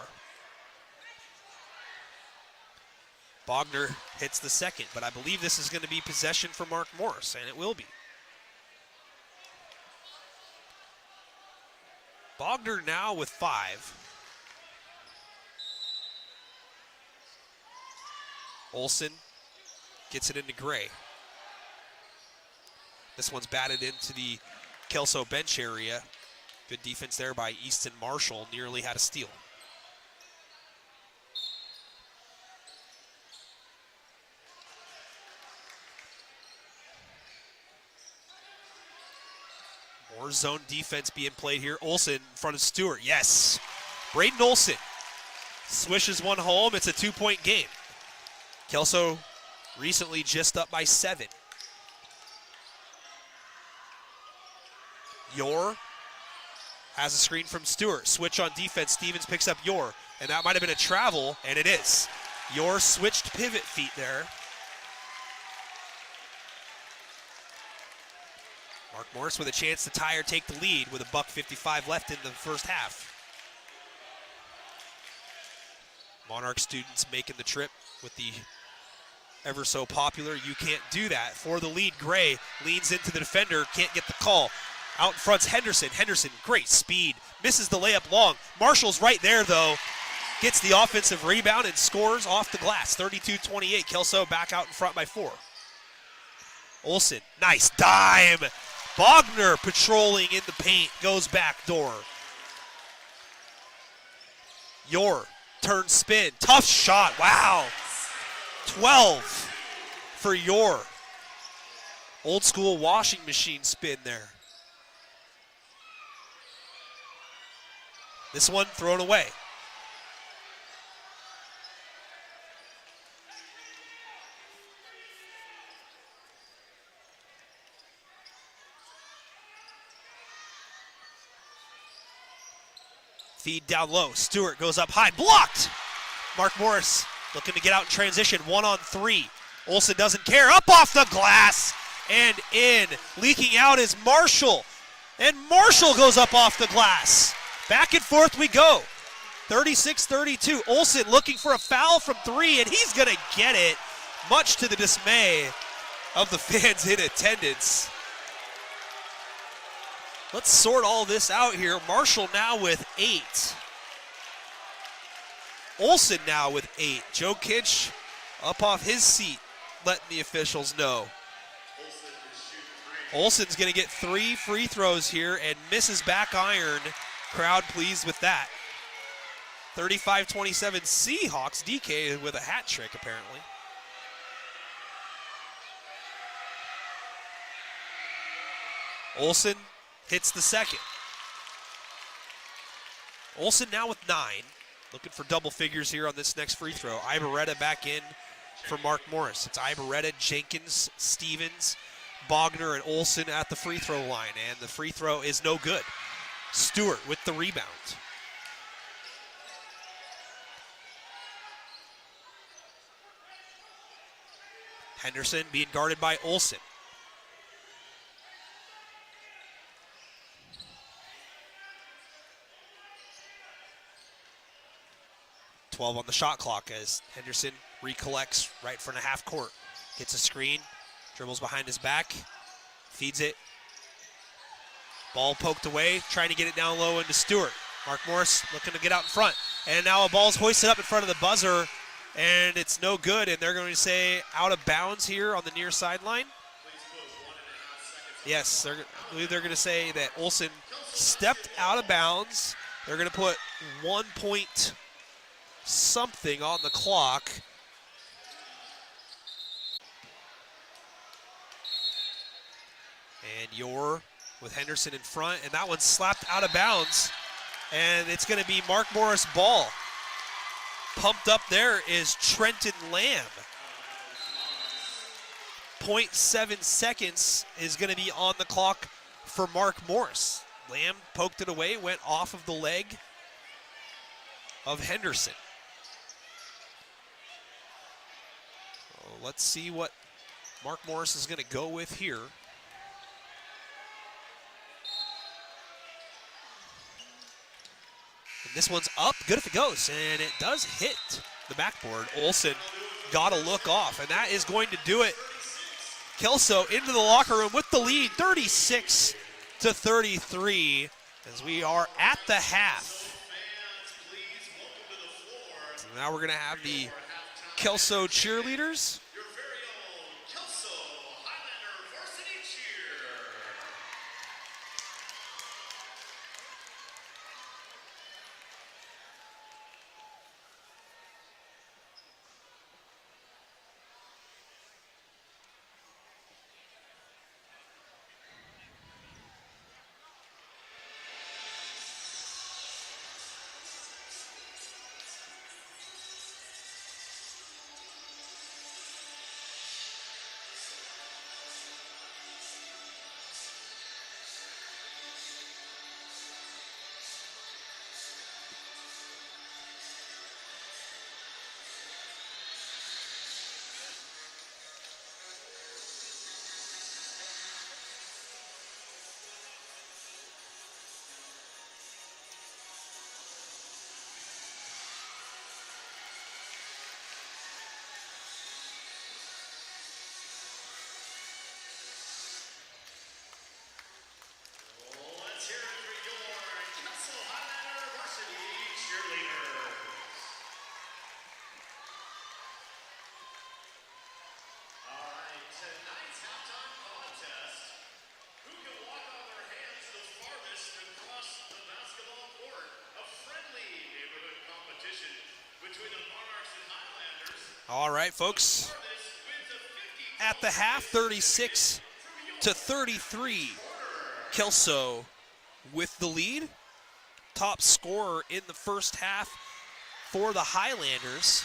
Bogner hits the second, but I believe this is going to be possession for Mark Morris, and it will be. Bogner now with 5. Olsen gets it into Gray. This one's batted into the Kelso bench area. Good defense there by Easton Marshall, nearly had a steal. More zone defense being played here. Olsen in front of Stewart. Yes. Braden Olsen swishes one home. It's a 2-point game. Kelso recently just up by 7. Yore has a screen from Stewart. Switch on defense. Stevens picks up Yore. And that might have been a travel, and it is. Yore switched pivot feet there. Mark Morris with a chance to tie or take the lead with $1:55 left in the first half. Monarch students making the trip with the ever so popular "You Can't Do That" for the lead. Gray leans into the defender, can't get the call. Out in front's Henderson. Henderson, great speed, misses the layup long. Marshall's right there though, gets the offensive rebound and scores off the glass. 32-28, Kelso back out in front by 4. Olsen, nice dime. Bogner patrolling in the paint, goes back door. Yore, turn spin, tough shot, wow. 12 for Yore. Old school washing machine spin there. This one thrown away. Feed down low. Stewart goes up high. Blocked! Mark Morris looking to get out in transition. 1-on-3. Olsen doesn't care. Up off the glass and in. Leaking out is Marshall. And Marshall goes up off the glass. Back and forth we go. 36-32. Olsen looking for a foul from 3, and he's going to get it, much to the dismay of the fans in attendance. Let's sort all this out here. Marshall now with 8. Olsen now with 8. Joe Kinch up off his seat, letting the officials know. Olsen's going to get 3 free throws here and misses back iron. Crowd pleased with that. 35-27 Seahawks. DK with a hat trick apparently. Olsen hits the second. Olsen now with 9. Looking for double figures here on this next free throw. Ibaretta back in for Mark Morris. It's Ibaretta, Jenkins, Stevens, Bogner, and Olsen at the free throw line. And the free throw is no good. Stewart with the rebound. Henderson being guarded by Olsen. .12 on the shot clock as Henderson recollects right in front of half court. Gets a screen, dribbles behind his back, feeds it. Ball poked away, trying to get it down low into Stewart. Mark Morris looking to get out in front. And now a ball's hoisted up in front of the buzzer, and it's no good. And they're going to say out of bounds here on the near sideline. Yes, I believe they're going to say that Olsen stepped out of bounds. They're going to put 1 point something on the clock. And Yor with Henderson in front, and that one's slapped out of bounds. And it's going to be Mark Morris ball. Pumped up there is Trenton Lamb. 0.7 seconds is going to be on the clock for Mark Morris. Lamb poked it away, went off of the leg of Henderson. So let's see what Mark Morris is going to go with here. And this one's up, good if it goes, and it does hit the backboard. Olsen got a look off, and that is going to do it. Kelso into the locker room with the lead, 36-33, as we are at the half. So now we're going to have the Kelso cheerleaders. Your very own Kelso Highlander varsity cheer. Let's hear it for your Kelso Highlander varsity cheerleaders. All right, tonight's halftime contest. Who can walk on their hands the farthest across the basketball court? A friendly neighborhood competition between the Monarchs and Hilanders. All right, folks. At the half, 36-33. Kelso with the lead. Top scorer in the first half for the Hilanders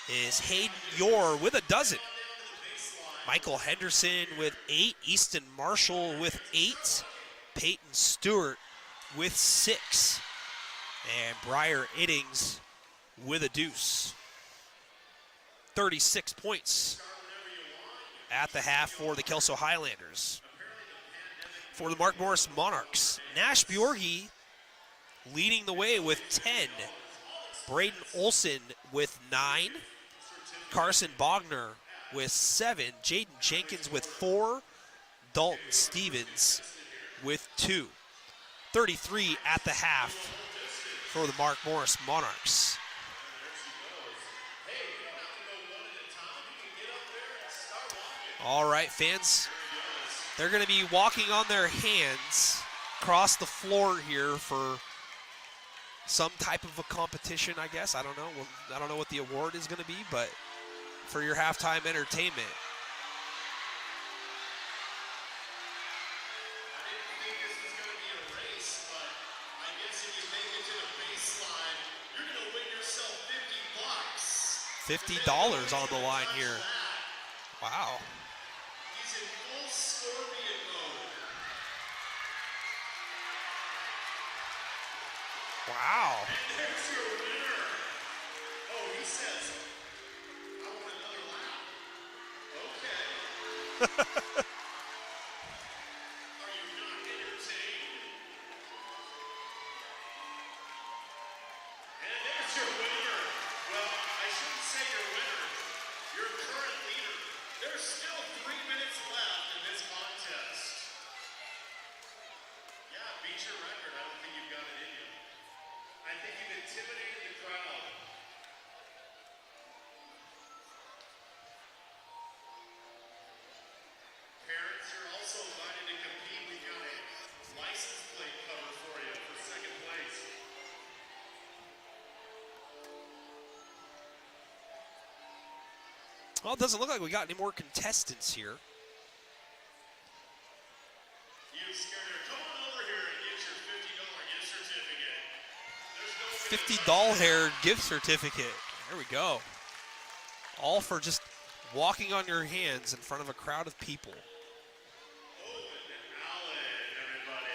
is Hayden Yor with a dozen. Michael Henderson with 8. Easton Marshall with 8. Peyton Stewart with 6. And Briar Iddings with a deuce. 36 points at the half for the Kelso Highlanders. For the Mark Morris Monarchs, Nash Bjorgi leading the way with 10. Braden Olsen with 9. Carson Bogner with 7. Jaden Jenkins with 4. Dalton Stevens with 2. 33 at the half for the Mark Morris Monarchs. All right, fans, they're going to be walking on their hands across the floor here for some type of a competition, I guess. I don't know. I don't know what the award is going to be, but for your halftime entertainment. I didn't think this was going to be a race, but I guess if you make it to the baseline, you're going to win yourself $50. $50 on the line here. Wow. He's in full scorpion mode. Wow. And there's your winner. Oh, he says, I want another lap. Okay. Are you not entertained? And there's your winner. Well, I shouldn't say your winner. Your current leader. There's still 3 minutes left in this contest. Yeah, beat your record. I don't think you've got it in you. I think you've intimidated the crowd. Parents, you're also invited to compete. We've got a license plate cover for you for second place. Well, it doesn't look like we got any more contestants here. You scared her. Come on over here and get your $50 gift certificate. There's no $50 gift certificate. There we go. All for just walking on your hands in front of a crowd of people. Owen Allen, everybody.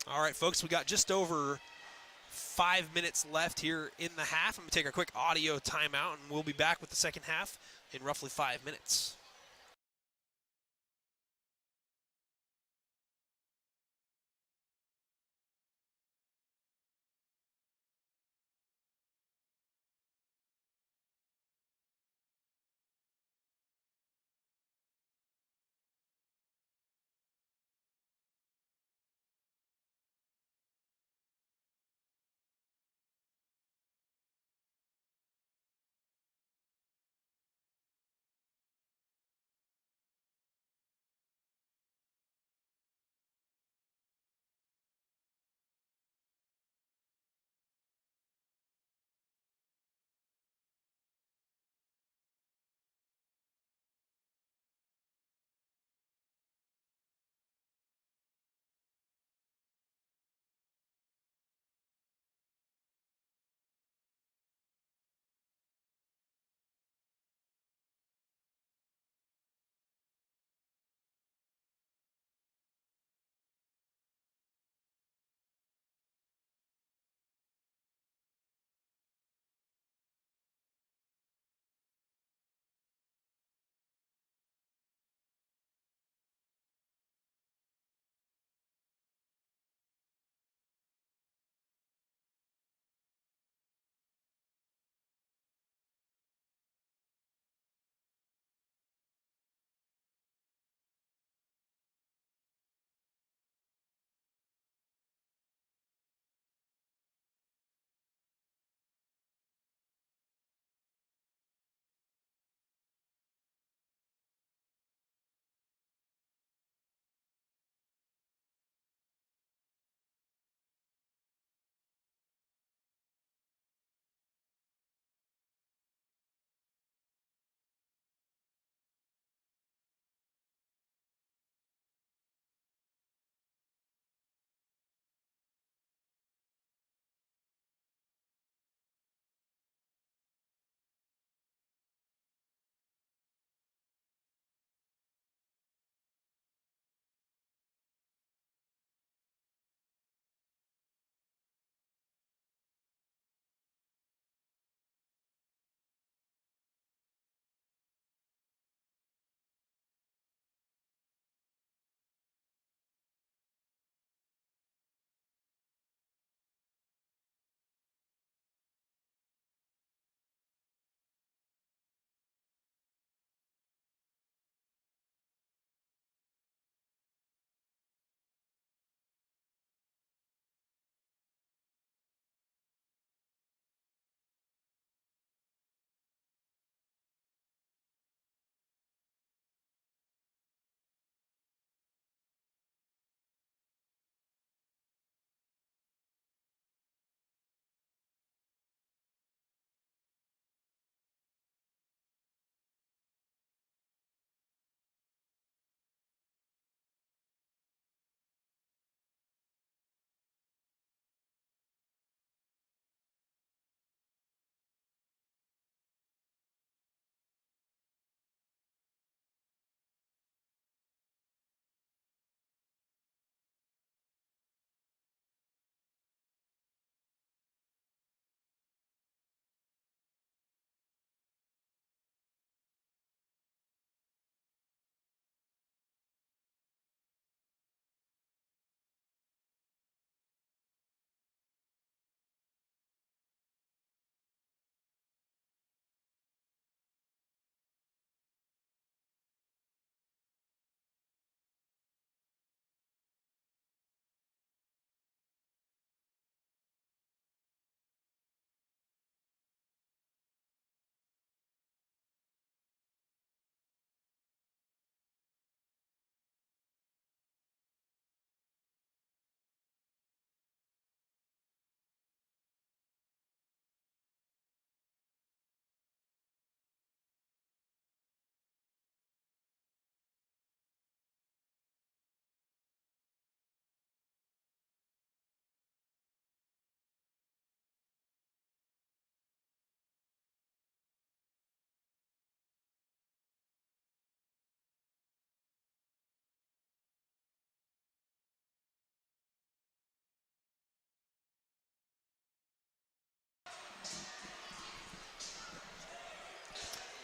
All right, folks, we got just over 5 minutes left here in the half. I'm going to take a quick audio timeout, and we'll be back with the second half in roughly 5 minutes.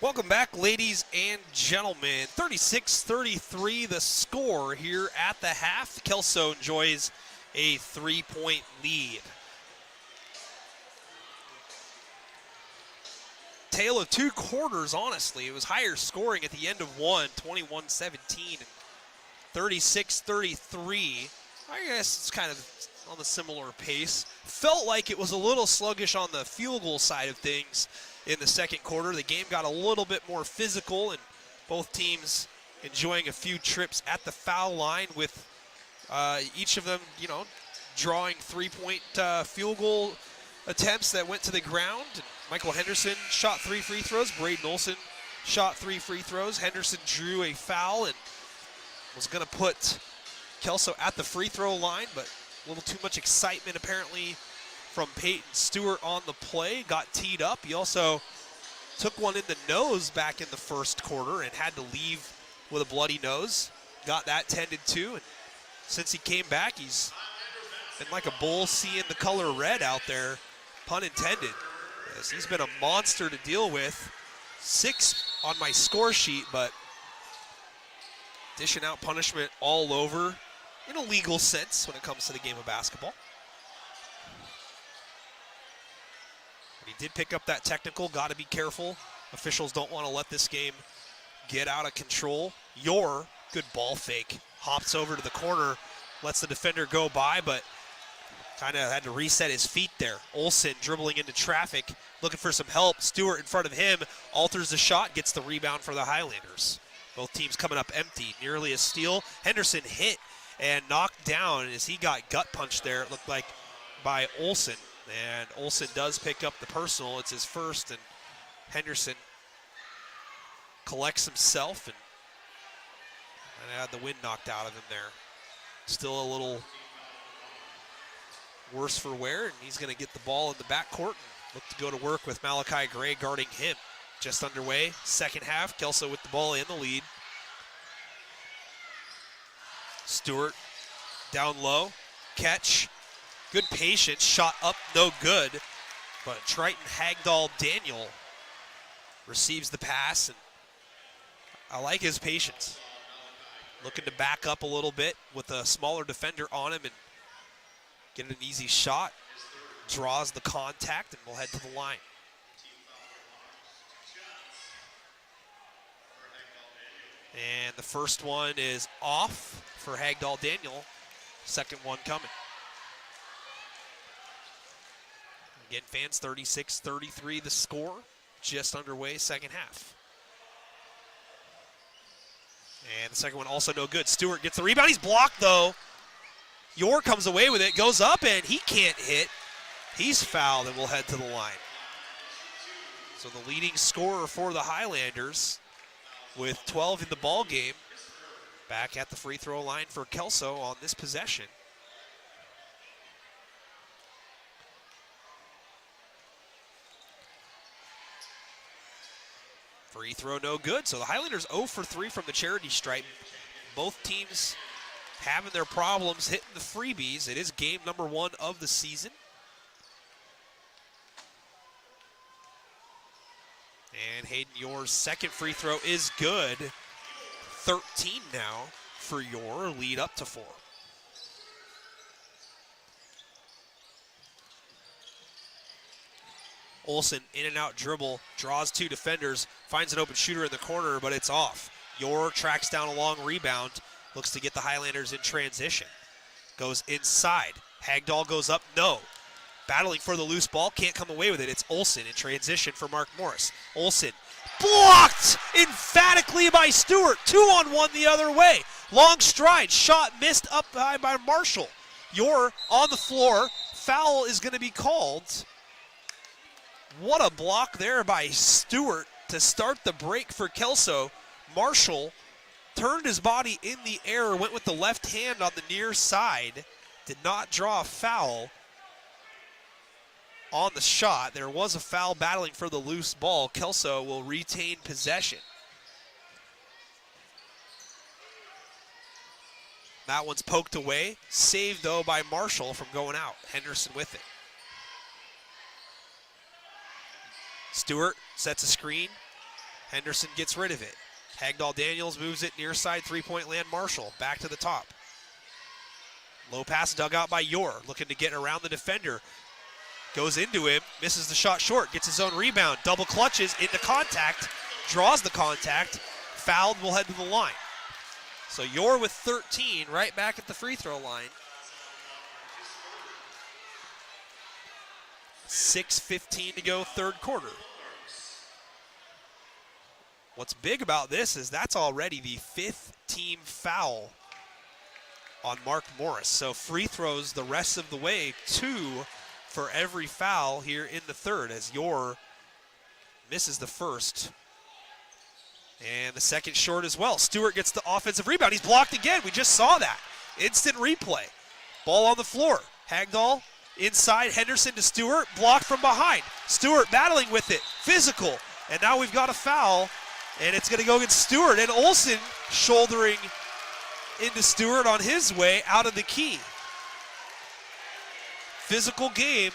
Welcome back, ladies and gentlemen. 36-33 the score here at the half. Kelso enjoys a 3-point lead. Tale of two quarters, honestly. It was higher scoring at the end of one, 21-17 and 36-33. I guess it's kind of on the similar pace. Felt like it was a little sluggish on the field goal side of things in the second quarter. The game got a little bit more physical, and both teams enjoying a few trips at the foul line, with each of them, drawing 3-point field goal attempts that went to the ground. And Michael Henderson shot 3 free throws. Braden Olson shot 3 free throws. Henderson drew a foul and was going to put Kelso at the free throw line, but a little too much excitement apparently from Peyton Stewart on the play. Got teed up. He also took one in the nose back in the first quarter and had to leave with a bloody nose. Got that tended to, and since he came back, he's been like a bull seeing the color red out there, pun intended. Yes, he's been a monster to deal with. 6 on my score sheet, but dishing out punishment all over in a legal sense when it comes to the game of basketball. But he did pick up that technical. Got to be careful. Officials don't want to let this game get out of control. Your good ball fake. Hops over to the corner, lets the defender go by, but kind of had to reset his feet there. Olson dribbling into traffic, looking for some help. Stewart in front of him, alters the shot, gets the rebound for the Highlanders. Both teams coming up empty. Nearly a steal. Henderson hit and knocked down as he got gut punched there, it looked like, by Olson. And Olson does pick up the personal. It's his first, and Henderson collects himself and had the wind knocked out of him there. Still a little worse for wear, and he's going to get the ball in the backcourt and look to go to work with Malachi Gray guarding him. Just underway, second half. Kelso with the ball in the lead. Stewart down low, catch, good patience, shot up, no good. But Triton Hagdahl Daniel receives the pass, and I like his patience. Looking to back up a little bit with a smaller defender on him and get an easy shot. Draws the contact and will head to the line. And the first one is off for Hagdahl Daniel. Second one coming. Again, fans, 36-33 the score. Just underway, second half. And the second one also no good. Stewart gets the rebound. He's blocked, though. Yor comes away with it, goes up, and he can't hit. He's fouled and will head to the line. So the leading scorer for the Highlanders, with 12 in the ball game, back at the free throw line for Kelso on this possession. Free throw no good. So the Highlanders 0 for 3 from the charity stripe. Both teams having their problems hitting the freebies. It is game number 1 of the season. And Hayden Yor's second free throw is good. 13 now for Yor, lead up to 4. Olson in and out dribble, draws 2 defenders, finds an open shooter in the corner, but it's off. Yor tracks down a long rebound, looks to get the Highlanders in transition. Goes inside. Hagdahl goes up, no. Battling for the loose ball, can't come away with it. It's Olson in transition for Mark Morris. Olson blocked emphatically by Stewart. 2-on-1 the other way. Long stride, shot missed up high by Marshall. Yor on the floor. Foul is going to be called. What a block there by Stewart to start the break for Kelso. Marshall turned his body in the air, went with the left hand on the near side, did not draw a foul on the shot. There was a foul battling for the loose ball. Kelso will retain possession. That one's poked away. Saved, though, by Marshall from going out. Henderson with it. Stewart sets a screen. Henderson gets rid of it. Hagdahl Daniels moves it near side, three-point land. Marshall back to the top. Low pass dug out by Yor, looking to get around the defender. Goes into him, misses the shot short, gets his own rebound, double clutches into contact, draws the contact, fouled, will head to the line. So Yor with 13, right back at the free throw line. 6:15 to go, third quarter. What's big about this is that's already the 5th team foul on Mark Morris. So free throws the rest of the way, 2 for every foul here in the third, as Yor misses the first. And the second short as well. Stewart gets the offensive rebound. He's blocked again. We just saw that. Instant replay. Ball on the floor. Hagdahl inside. Henderson to Stewart. Blocked from behind. Stewart battling with it. Physical. And now we've got a foul. And it's going to go against Stewart. And Olsen shouldering into Stewart on his way out of the key. Physical game.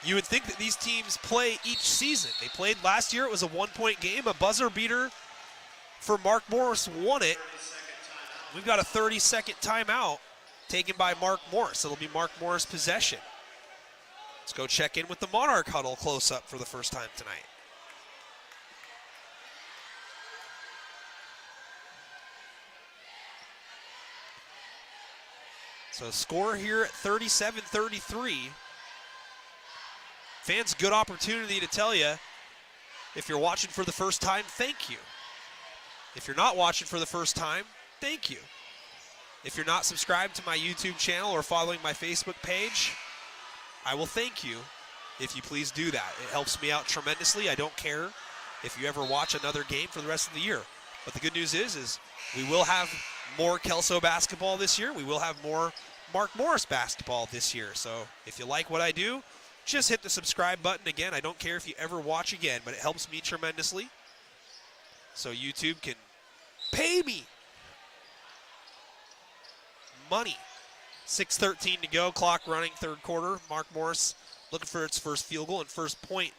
You would think that these teams play each season. They played last year. It was a one-point game. A buzzer beater for Mark Morris won it. We've got a 30-second timeout taken by Mark Morris. It'll be Mark Morris possession. Let's go check in with the Monarch huddle close-up for the first time tonight. So score here at 37-33. Fans, good opportunity to tell you, if you're watching for the first time, thank you. If you're not watching for the first time, thank you. If you're not subscribed to my YouTube channel or following my Facebook page, I will thank you if you please do that. It helps me out tremendously. I don't care if you ever watch another game for the rest of the year. But the good news is we will have more Kelso basketball this year. We will have more Mark Morris basketball this year. So if you like what I do, just hit the subscribe button. Again, I don't care if you ever watch again, but it helps me tremendously. So YouTube can pay me money. 6:13 to go, clock running, third quarter. Mark Morris looking for its first field goal and first point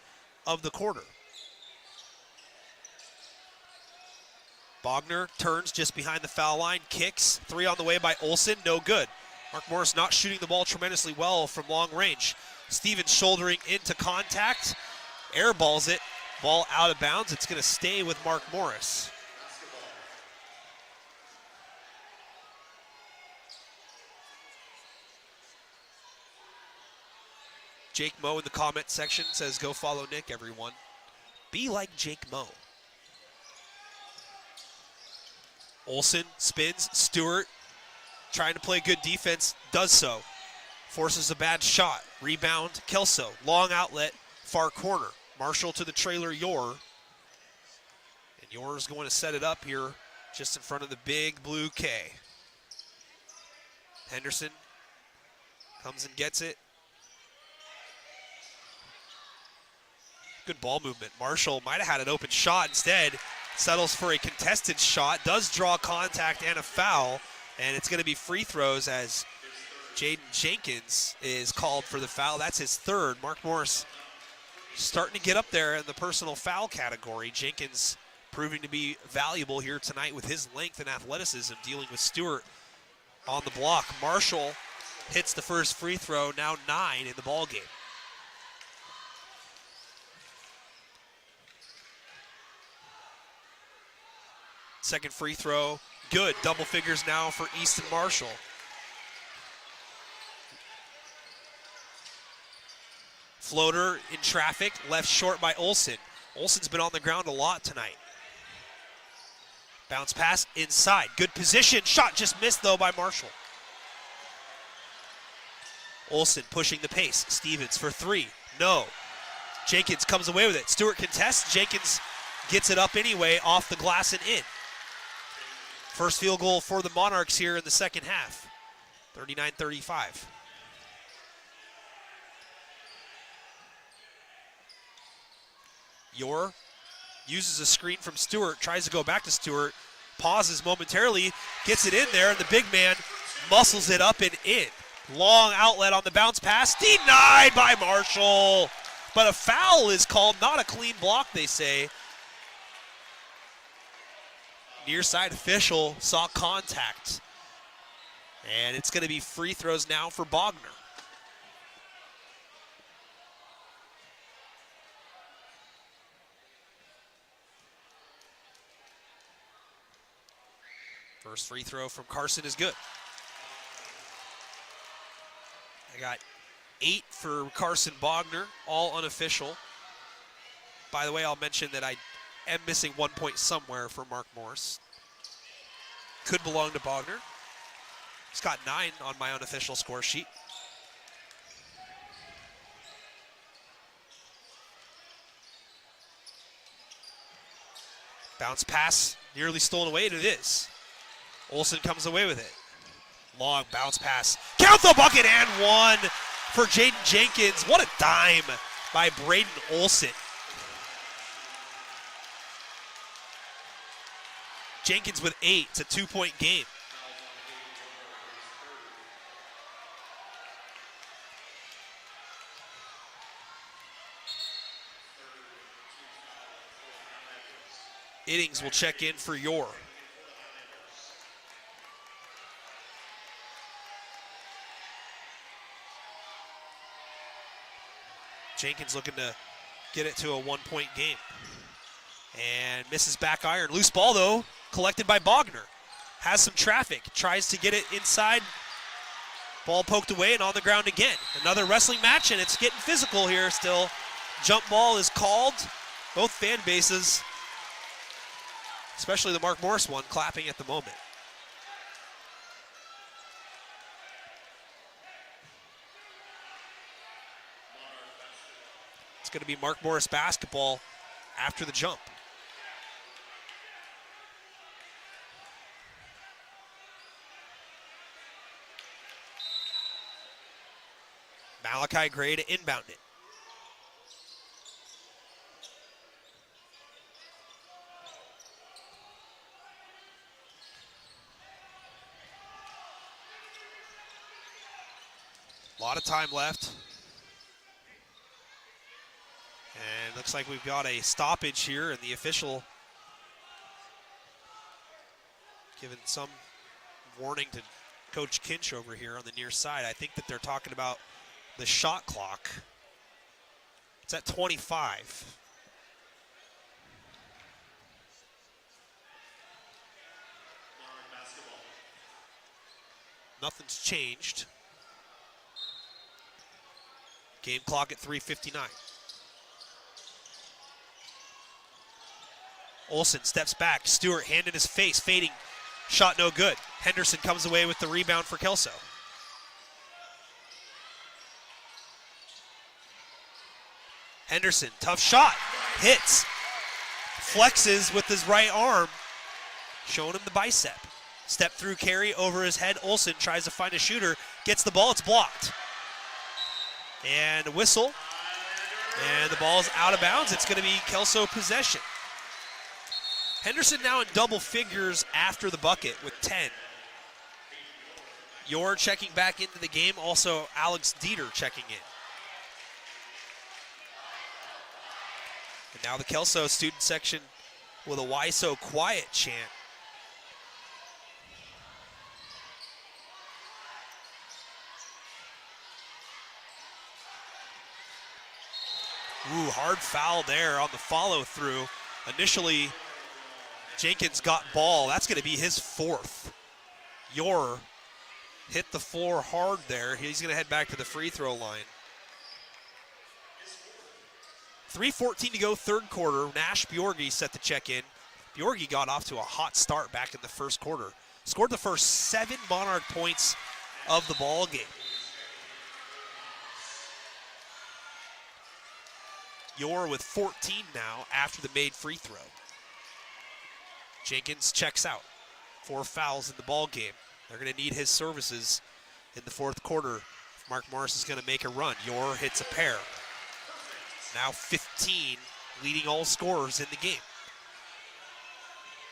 of the quarter. Bogner turns just behind the foul line, kicks, 3 on the way by Olsen, no good. Mark Morris not shooting the ball tremendously well from long range. Stevens shouldering into contact, airballs it, ball out of bounds. It's going to stay with Mark Morris. Jake Moe in the comment section says, go follow Nick, everyone. Be like Jake Moe. Olsen spins, Stewart trying to play good defense, does so. Forces a bad shot, rebound, Kelso, long outlet, far corner. Marshall to the trailer, Yor. And Yor is going to set it up here just in front of the big blue K. Henderson comes and gets it. Good ball movement. Marshall might have had an open shot, instead settles for a contested shot, does draw contact and a foul, and it's going to be free throws as Jaden Jenkins is called for the foul. That's his third. Mark Morris starting to get up there in the personal foul category. Jenkins proving to be valuable here tonight with his length and athleticism, dealing with Stewart on the block. Marshall hits the first free throw, now 9 in the ball game. Second free throw, good. Double figures now for Easton Marshall. Floater in traffic, left short by Olsen. Olsen's been on the ground a lot tonight. Bounce pass inside, good position. Shot just missed though by Marshall. Olsen pushing the pace. Stevens for 3, no. Jenkins comes away with it. Stewart contests, Jenkins gets it up anyway, off the glass and in. First field goal for the Monarchs here in the second half, 39-35. Yor uses a screen from Stewart, tries to go back to Stewart, pauses momentarily, gets it in there, and the big man muscles it up and in. Long outlet on the bounce pass, denied by Marshall. But a foul is called, not a clean block, they say. near side official saw contact. And it's going to be free throws now for Bogner. First free throw from Carson is good. I got 8 for Carson Bogner, all unofficial. By the way, I'll mention that I am missing 1 point somewhere for Mark Morris. Could belong to Bogner. He's got 9 on my unofficial score sheet. Bounce pass, nearly stolen away, and it is. Olsen comes away with it. Long bounce pass. Count the bucket and 1 for Jaden Jenkins. What a dime by Braden Olsen. Jenkins with 8. It's a 2-point game. Iddings will check in for Yore. Jenkins looking to get it to a 1-point game. And misses back iron. Loose ball, though, collected by Bogner. Has some traffic. Tries to get it inside. Ball poked away and on the ground again. Another wrestling match, and it's getting physical here still. Jump ball is called. Both fan bases, especially the Mark Morris one, clapping at the moment. It's going to be Mark Morris basketball after the jump. Malachi Gray to inbound it. A lot of time left. And looks like we've got a stoppage here, and the official giving some warning to Coach Kinch over here on the near side. I think that they're talking about the shot clock. It's at 25. Nothing's changed. Game clock at 3:59. Olsen steps back. Stewart, hand in his face, fading. Shot no good. Henderson comes away with the rebound for Kelso. Henderson, tough shot. Hits. Flexes with his right arm. Showing him the bicep. Step through carry over his head. Olsen tries to find a shooter. Gets the ball. It's blocked. And a whistle. And the ball is out of bounds. It's going to be Kelso possession. Henderson now in double figures after the bucket with 10. Yore checking back into the game. Also Alex Dieter checking in. And now the Kelso student section with a "Why So Quiet" chant. Ooh, hard foul there on the follow through. Initially, Jenkins got ball. That's going to be his 4th. Yore hit the floor hard there. He's going to head back to the free throw line. 3:14 to go, third quarter. Nash Bjorgi set to check in. Bjorgi got off to a hot start back in the first quarter. Scored the first 7 Monarch points of the ball game. Yore with 14 now after the made free throw. Jenkins checks out. 4 fouls in the ball game. They're going to need his services in the fourth quarter if Mark Morris is going to make a run. Yore hits a pair. Now 15, leading all scorers in the game.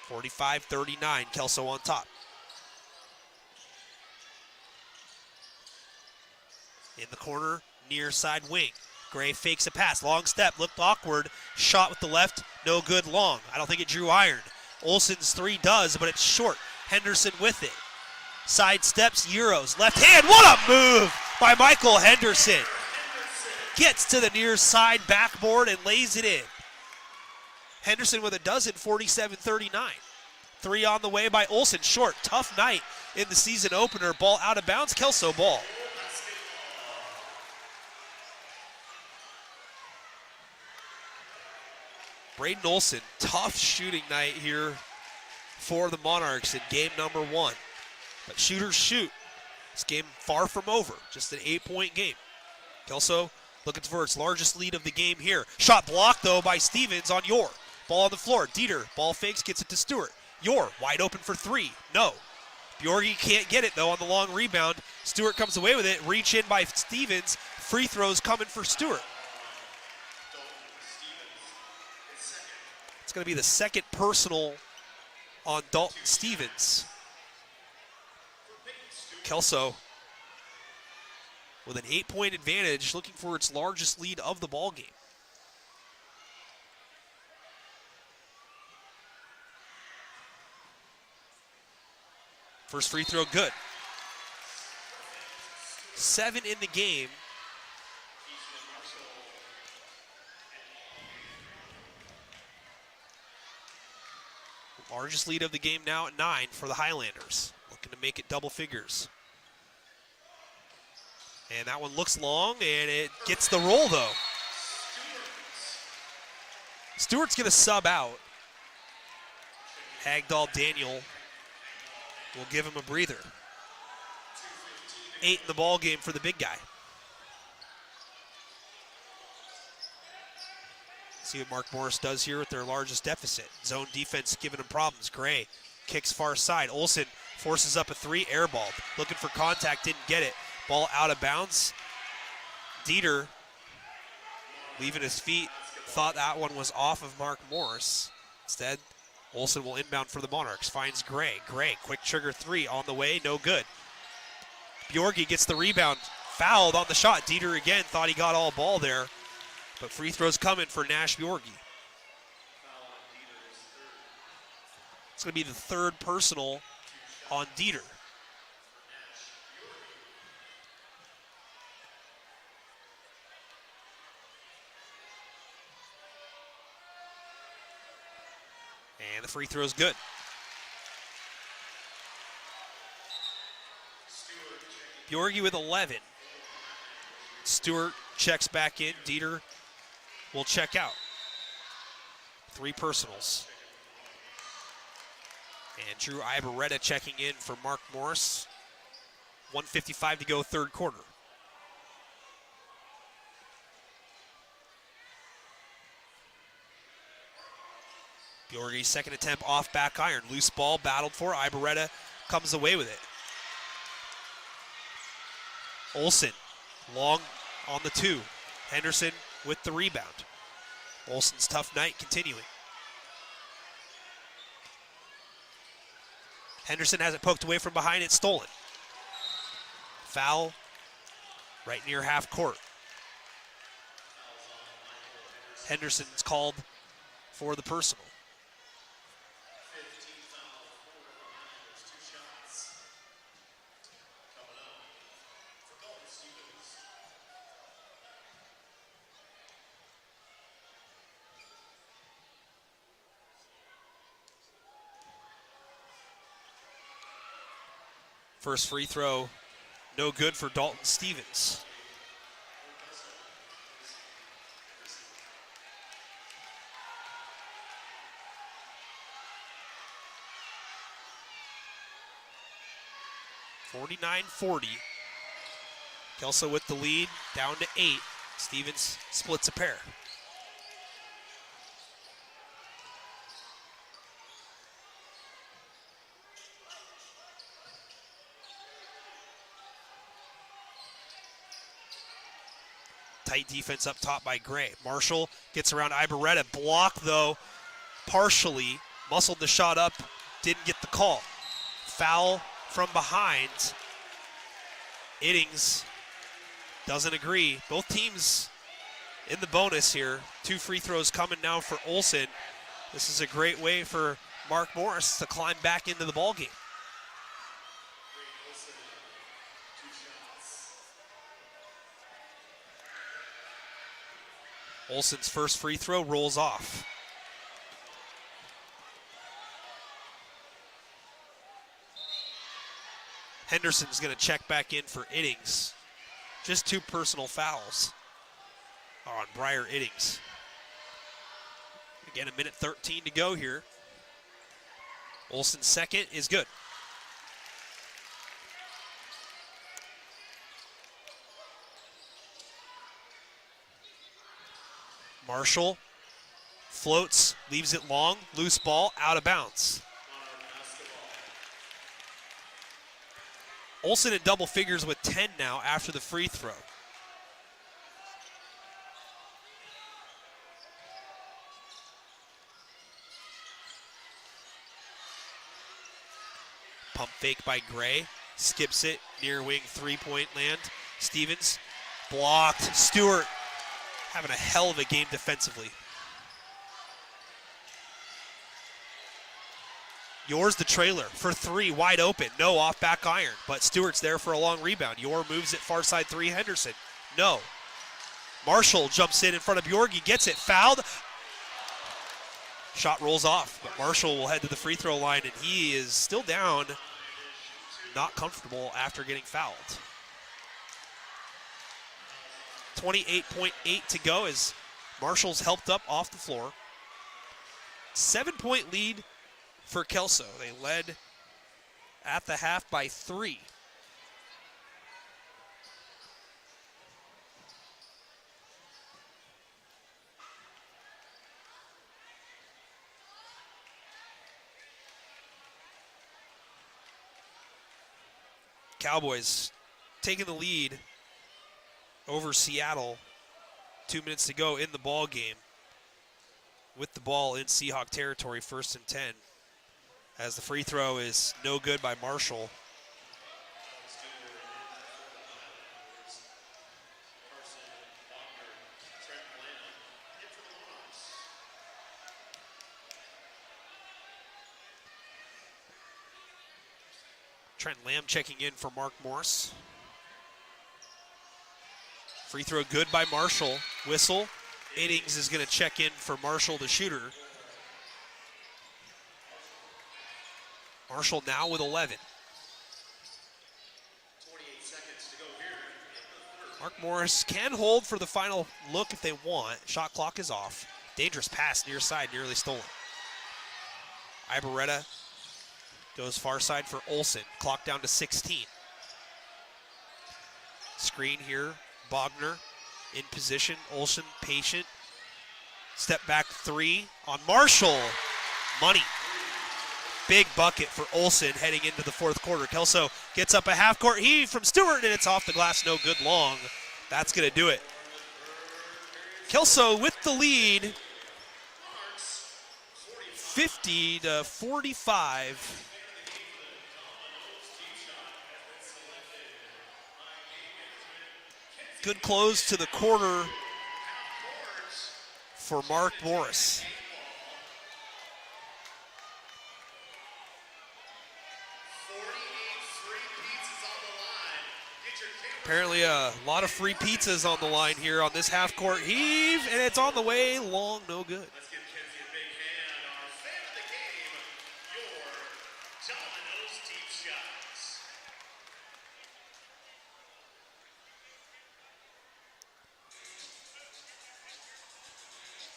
45-39, Kelso on top. In the corner, near side wing. Gray fakes a pass, long step, looked awkward, shot with the left, no good long. I don't think it drew iron. Olsen's three does, but it's short. Henderson with it. Side steps, Euros. Left hand, what a move by Michael Henderson. Gets to the near side backboard and lays it in. Henderson with a dozen, 47-39. Three on the way by Olsen, short. Tough night in the season opener. Ball out of bounds, Kelso ball. Braden Olsen, tough shooting night here for the Monarchs in game number 1. But shooters shoot. This game far from over, just an 8-point game. Kelso looking for its largest lead of the game here. Shot blocked though by Stevens on Yor. Ball on the floor, Dieter, ball fakes, gets it to Stewart. Yor, wide open for three, no. Bjorgi can't get it though on the long rebound. Stewart comes away with it, reach in by Stevens. Free throws coming for Stewart. It's going to be the second personal on Dalton Stevens. Kelso with an 8-point advantage, looking for its largest lead of the ball game. First free throw good. 7 in the game. Largest lead of the game now at 9 for the Hilanders. Looking to make it double figures. And that one looks long, and it gets the roll, though. Stewart's going to sub out. Hagdahl Daniel will give him a breather. 8 in the ball game for the big guy. See what Mark Morris does here with their largest deficit. Zone defense giving them problems. Gray kicks far side. Olsen forces up a three, airballed. Looking for contact, didn't get it. Ball out of bounds. Dieter leaving his feet. Thought that one was off of Mark Morris. Instead, Olsen will inbound for the Monarchs. Finds Gray. Gray, quick trigger three on the way, no good. Bjorgi gets the rebound. Fouled on the shot. Dieter again thought he got all ball there. But free throws coming for Nash Bjorgi. It's going to be the third personal on Dieter. And the free throw is good. Bjorgi with 11. Stewart checks back in. Dieter will check out. 3 personals. And Drew Ibarreta checking in for Mark Morris. 1:55 to go, third quarter. Bjorgi's second attempt off back iron. Loose ball battled for. Ibarreta comes away with it. Olsen long on the 2. Henderson with the rebound. Olsen's tough night continuing. Henderson has it poked away from behind. It's stolen. Foul right near half court. Henderson's called for the personal. First free throw, no good for Dalton Stevens. (49-40). Kelso with the lead, down to 8. Stevens splits a pair. Tight defense up top by Gray. Marshall gets around Ibarreta. Block, though, partially. Muscled the shot up. Didn't get the call. Foul from behind. Iddings doesn't agree. Both teams in the bonus here. 2 free throws coming now for Olsen. This is a great way for Mark Morris to climb back into the ballgame. Olsen's first free throw rolls off. Henderson's going to check back in for Iddings. Just 2 personal fouls on Briar Iddings. Again, 1:13 to go here. Olsen's second is good. Marshall floats, leaves it long, loose ball, out of bounds. Olsen in double figures with 10 now after the free throw. Pump fake by Gray, skips it, near wing 3-point land. Stevens blocked. Stewart having a hell of a game defensively. Yours the trailer for 3, wide open. No, off back iron, but Stewart's there for a long rebound. Yor moves it far side 3, Henderson. No. Marshall jumps in front of Bjorgi, gets it, fouled. Shot rolls off, but Marshall will head to the free throw line, and he is still down, not comfortable after getting fouled. 28.8 to go as Marshall's helped up off the floor. 7-point lead for Kelso. They led at the half by 3. Cowboys taking the lead over Seattle. 2 minutes to go in the ball game. With the ball in Seahawk territory, 1st and 10. As the free throw is no good by Marshall. Trent Lamb checking in for Mark Morris. Free throw good by Marshall. Whistle. Iddings is going to check in for Marshall, the shooter. Marshall now with 11. 28 seconds to go here in the third. Mark Morris can hold for the final look if they want. Shot clock is off. Dangerous pass near side, nearly stolen. Ibarreta goes far side for Olsen. Clock down to 16. Screen here. Bogner in position. Olsen patient. Step back 3 on Marshall. Money. Big bucket for Olsen heading into the 4th quarter. Kelso gets up a half-court heave from Stewart, and it's off the glass, no good long. That's going to do it. Kelso with the lead, 50-45. Good close to the quarter for Mark Morris. Apparently a lot of free pizzas on the line here on this half-court heave, and it's on the way, long, no good. Let's give Kenzie a big hand. Our fan of the game, your Domino's deep shots.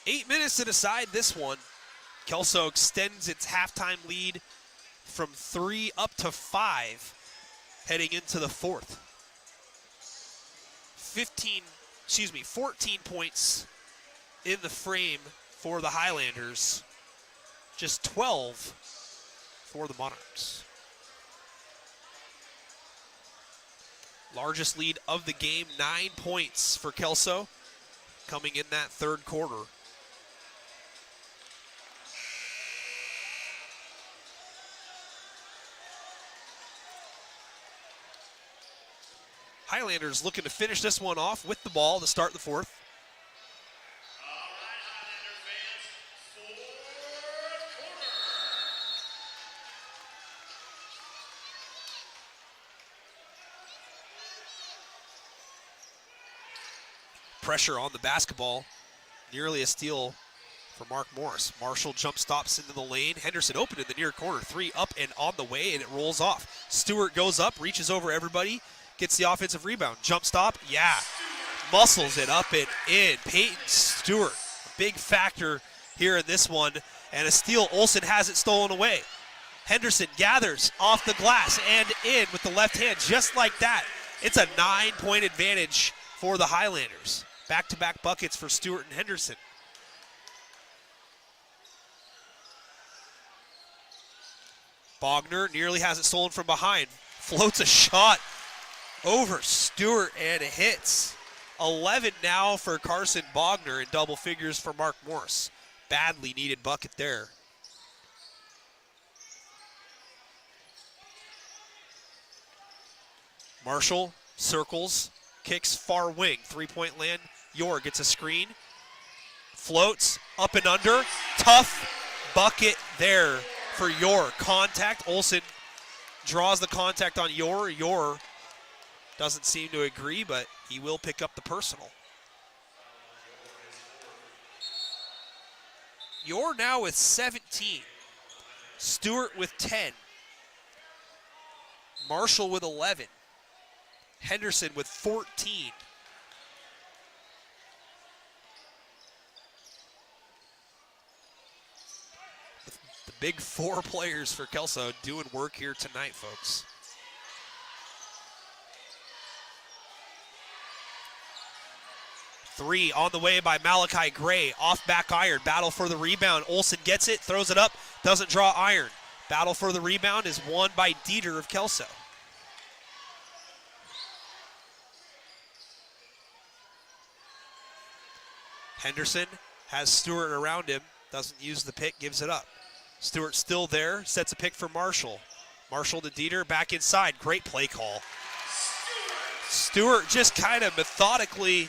Eight minutes to decide this one. Kelso extends its halftime lead from 3 up to 5 heading into the 4th. 14 points in the frame for the Hilanders. Just 12 for the Monarchs. Largest lead of the game, 9 points for Kelso coming in that 3rd quarter. Highlanders looking to finish this one off with the ball to start the 4th. All right, Highlander fans, 4th quarter. pressure on the basketball. Nearly a steal for Mark Morris. Marshall jump stops into the lane. Henderson open in the near corner. 3 up and on the way, and it rolls off. Stewart goes up, reaches over everybody, gets the offensive rebound. Jump stop, yeah. Muscles it up and in. Peyton Stewart, a big factor here in this one. And a steal. Olsen has it stolen away. Henderson gathers off the glass and in with the left hand, just like that. It's a 9-point advantage for the Highlanders. Back-to-back buckets for Stewart and Henderson. Bogner nearly has it stolen from behind. Floats a shot over Stewart and it hits. 11 now for Carson Bogner and double figures for Mark Morris. Badly needed bucket there. Marshall circles, kicks far wing, 3-point land. Yor gets a screen, floats, up and under. Tough bucket there for Yor. Contact, Olsen draws the contact on Yor. Yor doesn't seem to agree, but he will pick up the personal. Yor now with 17. Stewart with 10. Marshall with 11. Henderson with 14. The big 4 players for Kelso doing work here tonight, folks. Three on the way by Malachi Gray. Off back iron. Battle for the rebound. Olsen gets it, throws it up, doesn't draw iron. Battle for the rebound is won by Dieter of Kelso. Henderson has Stewart around him, doesn't use the pick, gives it up. Stewart still there, sets a pick for Marshall. Marshall to Dieter, back inside. Great play call. Stewart just kind of methodically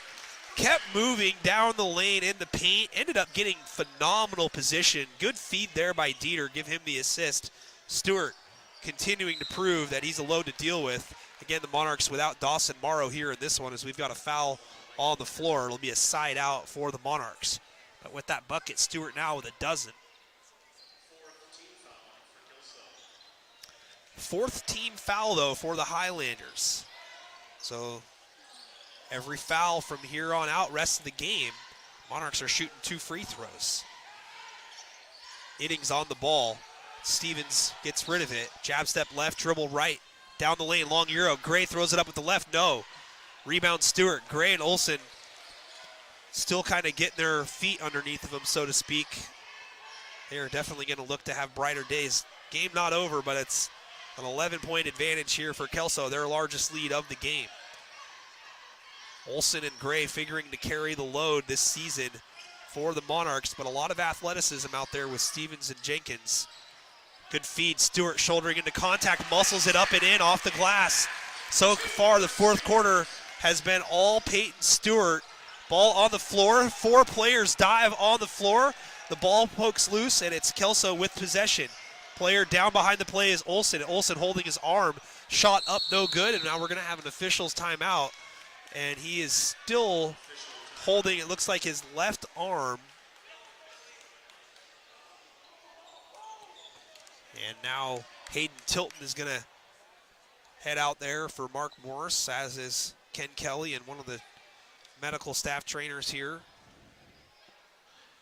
kept moving down the lane in the paint, ended up getting phenomenal position. Good feed there by Dieter, give him the assist. Stewart continuing to prove that he's a load to deal with. Again, the Monarchs without Dawson Morrow here in this one, as we've got a foul on the floor. It'll be a side out for the Monarchs. But with that bucket, Stewart now with a dozen. Fourth team foul, though, for the Highlanders. So every foul from here on out, rest of the game, Monarchs are shooting 2 free throws. Iddings on the ball. Stevens gets rid of it. Jab step left, dribble right. Down the lane, long euro. Gray throws it up with the left, no. Rebound Stewart. Gray and Olsen still kind of getting their feet underneath of them, so to speak. They are definitely going to look to have brighter days. Game not over, but it's an 11-point advantage here for Kelso, their largest lead of the game. Olsen and Gray figuring to carry the load this season for the Monarchs, but a lot of athleticism out there with Stevens and Jenkins. Good feed, Stewart shouldering into contact, muscles it up and in off the glass. So far, the fourth quarter has been all Peyton Stewart. Ball on the floor, 4 players dive on the floor. The ball pokes loose, and it's Kelso with possession. Player down behind the play is Olsen. Olsen holding his arm. Shot up, no good, and now we're going to have an official's timeout. And he is still holding, it looks like, his left arm. And now Hayden Tilton is going to head out there for Mark Morris, as is Ken Kelly and one of the medical staff trainers here.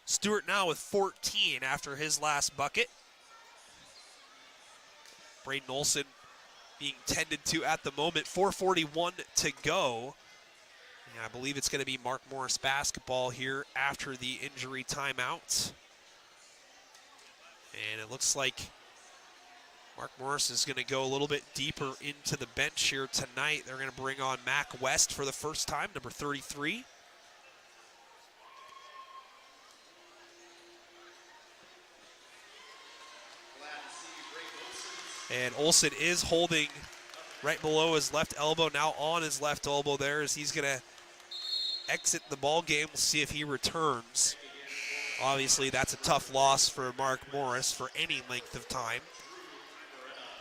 Stewart now with 14 after his last bucket. Braden Olsen being tended to at the moment. 4:41 to go. And I believe it's going to be Mark Morris basketball here after the injury timeout. And it looks like Mark Morris is going to go a little bit deeper into the bench here tonight. They're going to bring on Mac West for the first time, number 33. And Olsen is holding right below his left elbow, now on his left elbow there, as he's going to exit the ball game. We'll see if he returns. Obviously, that's a tough loss for Mark Morris for any length of time.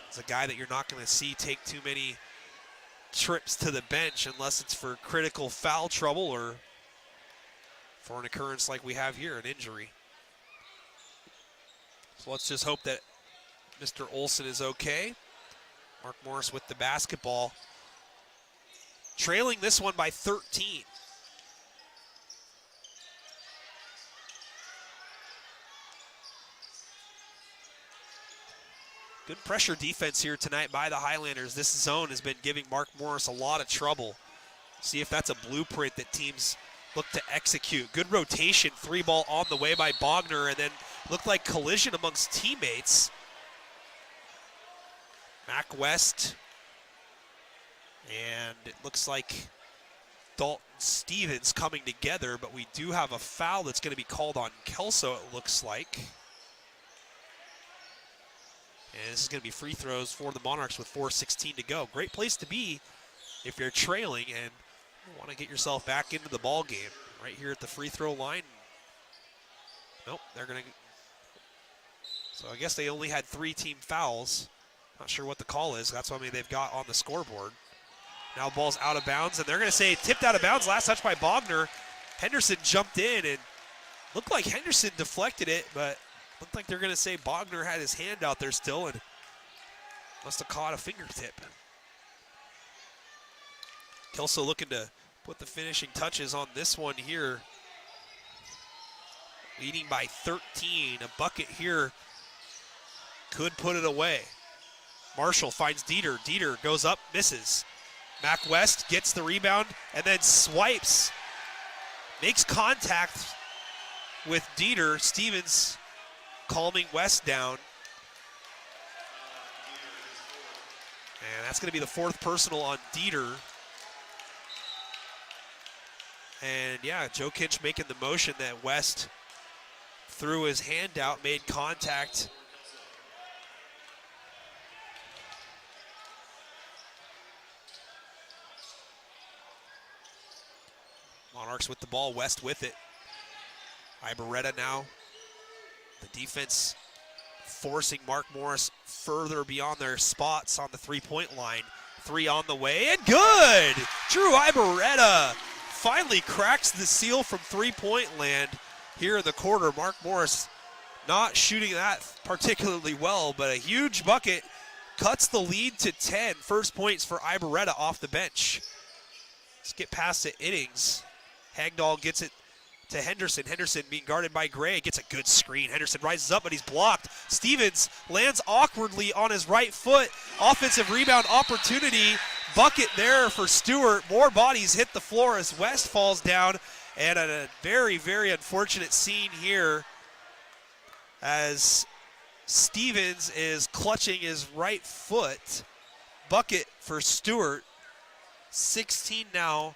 It's a guy that you're not going to see take too many trips to the bench unless it's for critical foul trouble or for an occurrence like we have here, an injury. So let's just hope that Mr. Olson is okay. Mark Morris with the basketball. Trailing this one by 13. Good pressure defense here tonight by the Highlanders. This zone has been giving Mark Morris a lot of trouble. See if that's a blueprint that teams look to execute. Good rotation, 3-ball on the way by Bogner, and then looked like collision amongst teammates. Mac West, and it looks like Dalton Stevens coming together, but we do have a foul that's going to be called on Kelso, it looks like. And this is going to be free throws for the Monarchs with 4:16 to go. Great place to be if you're trailing and want to get yourself back into the ball game. Right here at the free throw line. Nope, they're going to. So I guess they only had 3 team fouls. Not sure what the call is. That's what they've got on the scoreboard. Now ball's out of bounds, and they're going to say tipped out of bounds. Last touch by Bogner. Henderson jumped in, and looked like Henderson deflected it, but looked like they're going to say Bogner had his hand out there still and must have caught a fingertip. Kelso looking to put the finishing touches on this one here. Leading by 13. A bucket here could put it away. Marshall finds Dieter. Dieter goes up, misses. Mac West gets the rebound and then swipes. Makes contact with Dieter. Stevens calming West down. And that's going to be the 4th personal on Dieter. And yeah, Joe Kinch making the motion that West threw his hand out, made contact. Monarchs with the ball, West with it. Ibarreta now. The defense forcing Mark Morris further beyond their spots on the 3-point line. 3 on the way, and good! Drew Ibarreta finally cracks the seal from 3-point land here in the quarter. Mark Morris not shooting that particularly well, but a huge bucket cuts the lead to 10. First points for Ibarreta off the bench. Let's get past it, innings. Hagdahl gets it to Henderson. Henderson being guarded by Gray. Gets a good screen. Henderson rises up, but he's blocked. Stevens lands awkwardly on his right foot. Offensive rebound opportunity. Bucket there for Stewart. More bodies hit the floor as West falls down. And a very, very unfortunate scene here as Stevens is clutching his right foot. Bucket for Stewart. 16 now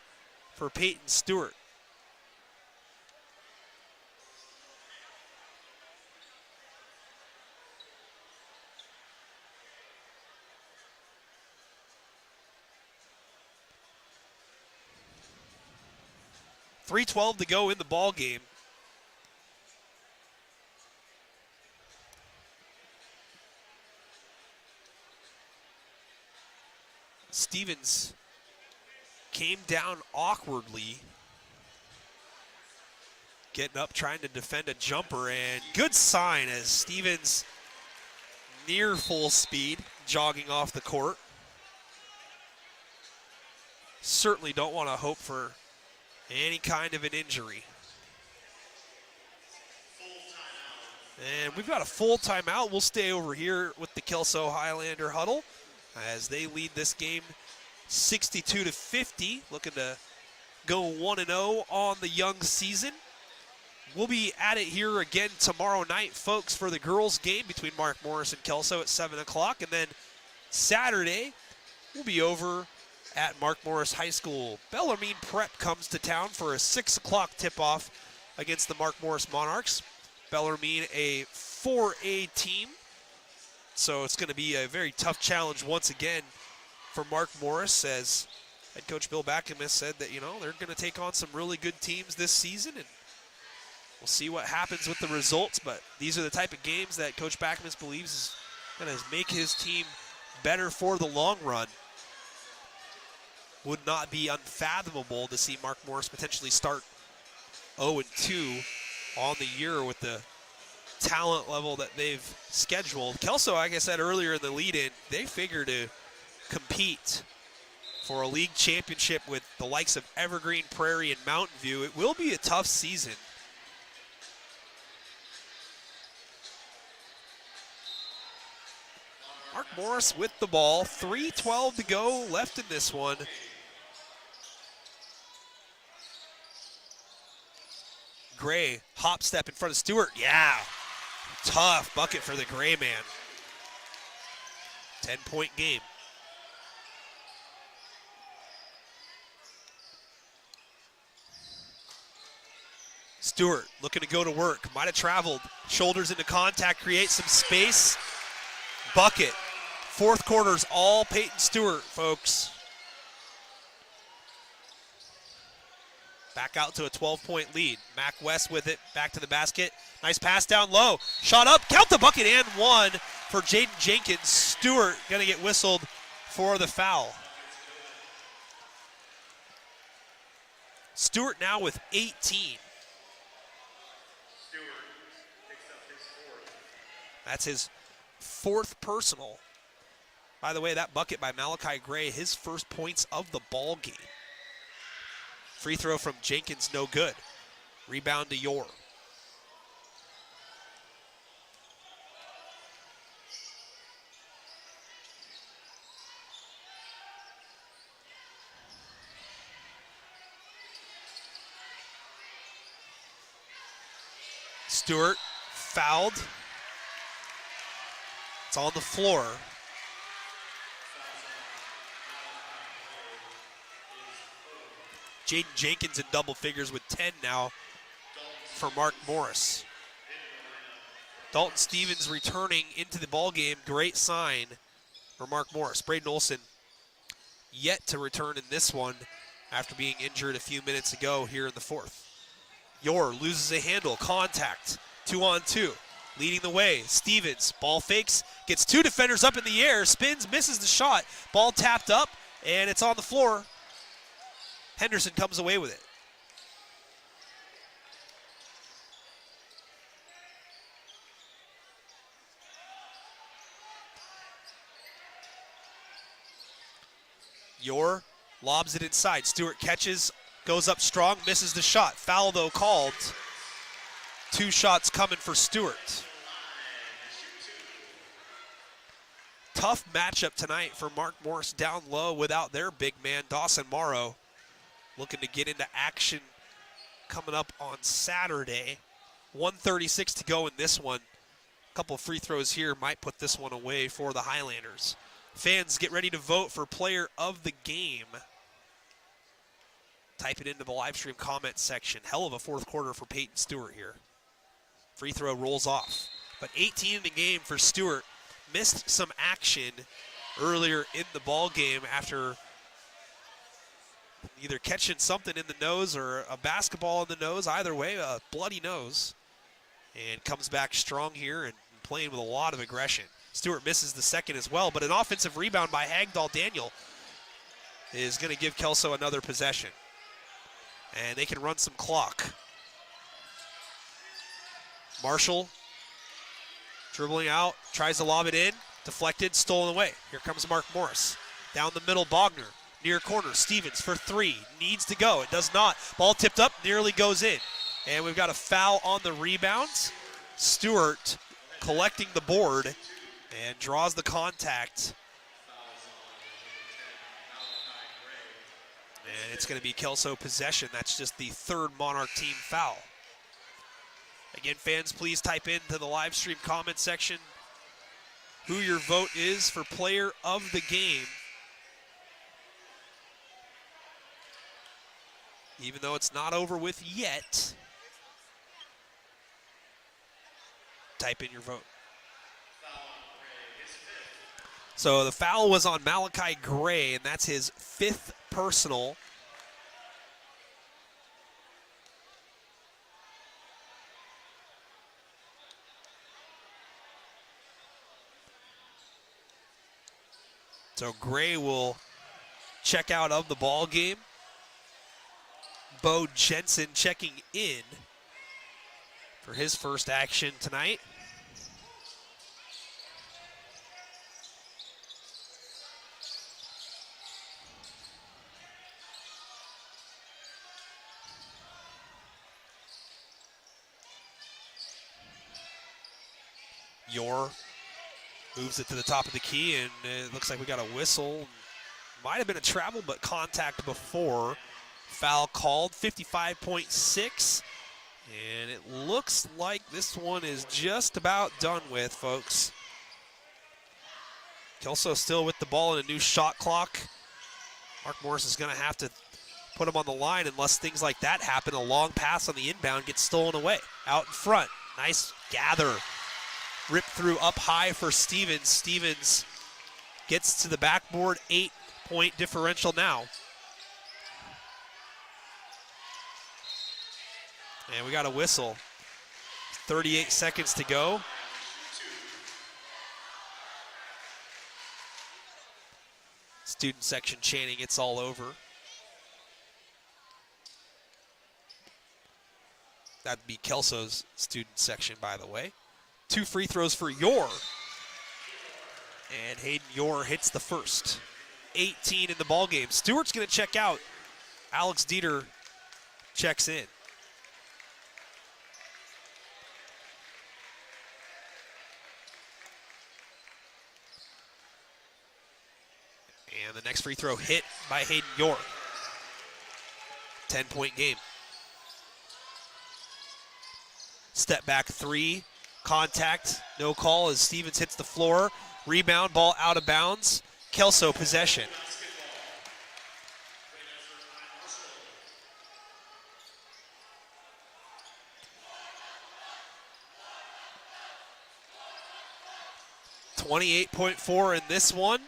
for Peyton Stewart. .312 to go in the ball game. Stevens came down awkwardly, getting up, trying to defend a jumper, and good sign as Stevens near full speed, jogging off the court. Certainly don't want to hope for any kind of an injury. And we've got a full timeout. We'll stay over here with the Kelso Highlander huddle as they lead this game 62-50, looking to go 1-0 on the young season. We'll be at it here again tomorrow night, folks, for the girls' game between Mark Morris and Kelso at 7 o'clock. And then Saturday, we'll be over at Mark Morris High School. Bellarmine Prep comes to town for a 6 o'clock tip-off against the Mark Morris Monarchs. Bellarmine, a 4A team, so it's going to be a very tough challenge once again for Mark Morris, as head coach Bill Backamus said that, you know, they're going to take on some really good teams this season, and we'll see what happens with the results, but these are the type of games that Coach Backamus believes is going to make his team better for the long run. Would not be unfathomable to see Mark Morris potentially start 0-2 on the year with the talent level that they've scheduled. Kelso, like I said earlier in the lead-in, they figure to compete for a league championship with the likes of Evergreen, Prairie, and Mountain View. It will be a tough season. Mark Morris with the ball, 3:12 to go left in this one. Gray, hop step in front of Stewart. Yeah, tough bucket for the Gray man. 10-point game. Stewart looking to go to work. Might have traveled. Shoulders into contact, create some space. Bucket. Fourth quarter's all Peyton Stewart, folks. Back out to a 12-point lead. Mac West with it, back to the basket. Nice pass down low. Shot up, count the bucket and one for Jaden Jenkins. Stewart gonna get whistled for the foul. Stewart now with 18. That's his fourth personal. By the way, that bucket by Malachi Gray, his first points of the ball game. Free throw from Jenkins, no good. Rebound to Yore. Stewart fouled. It's on the floor. Jaden Jenkins in double figures with 10 now for Mark Morris. Dalton Stevens returning into the ball game. Great sign for Mark Morris. Braden Olson yet to return in this one after being injured a few minutes ago here in the fourth. Yore loses a handle, contact, 2-on-2. Leading the way, Stevens, ball fakes, gets two defenders up in the air, spins, misses the shot. Ball tapped up, and it's on the floor. Henderson comes away with it. Yore lobs it inside. Stewart catches, goes up strong, misses the shot. Foul, though, called. Two shots coming for Stewart. Tough matchup tonight for Mark Morris down low without their big man, Dawson Morrow. Looking to get into action coming up on Saturday. 1:36 to go in this one. A couple of free throws here might put this one away for the Highlanders. Fans, get ready to vote for player of the game. Type it into the live stream comment section. Hell of a fourth quarter for Peyton Stewart here. Free throw rolls off. But 18 in the game for Stewart. Missed some action earlier in the ball game after either catching something in the nose or a basketball in the nose. Either way, a bloody nose. And comes back strong here and playing with a lot of aggression. Stewart misses the second as well, but an offensive rebound by Hagdahl Daniel is going to give Kelso another possession. And they can run some clock. Marshall dribbling out, tries to lob it in, deflected, stolen away. Here comes Mark Morris. Down the middle, Bogner. Near corner, Stevens for three. Needs to go. It does not. Ball tipped up, nearly goes in. And we've got a foul on the rebounds. Stewart collecting the board and draws the contact. And it's going to be Kelso possession. That's just the third Monarch team foul. Again, fans, please type into the live stream comment section who your vote is for player of the game. Even though it's not over with yet, type in your vote. So the foul was on Malachi Gray, and that's his fifth personal. So Gray will check out of the ball game. Bo Jensen checking in for his first action tonight. Yor moves it to the top of the key, and it looks like we got a whistle. Might have been a travel, but contact before. Foul called, 55.6. And it looks like this one is just about done with, folks. Kelso still with the ball in a new shot clock. Mark Morris is going to have to put him on the line unless things like that happen. A long pass on the inbound gets stolen away. Out in front, nice gather. Rip through up high for Stevens. Stevens gets to the backboard, 8-point differential now. And we got a whistle. 38 seconds to go. Student section chanting, it's all over. That'd be Kelso's student section, by the way. 2 free throws for Yor. And Hayden Yor hits the first. 18 in the ballgame. Stewart's going to check out. Alex Dieter checks in. And the next free throw hit by Hayden Yor. 10-point game. Step back 3. Contact, no call as Stevens hits the floor. Rebound, ball out of bounds. Kelso possession. .4 in this one.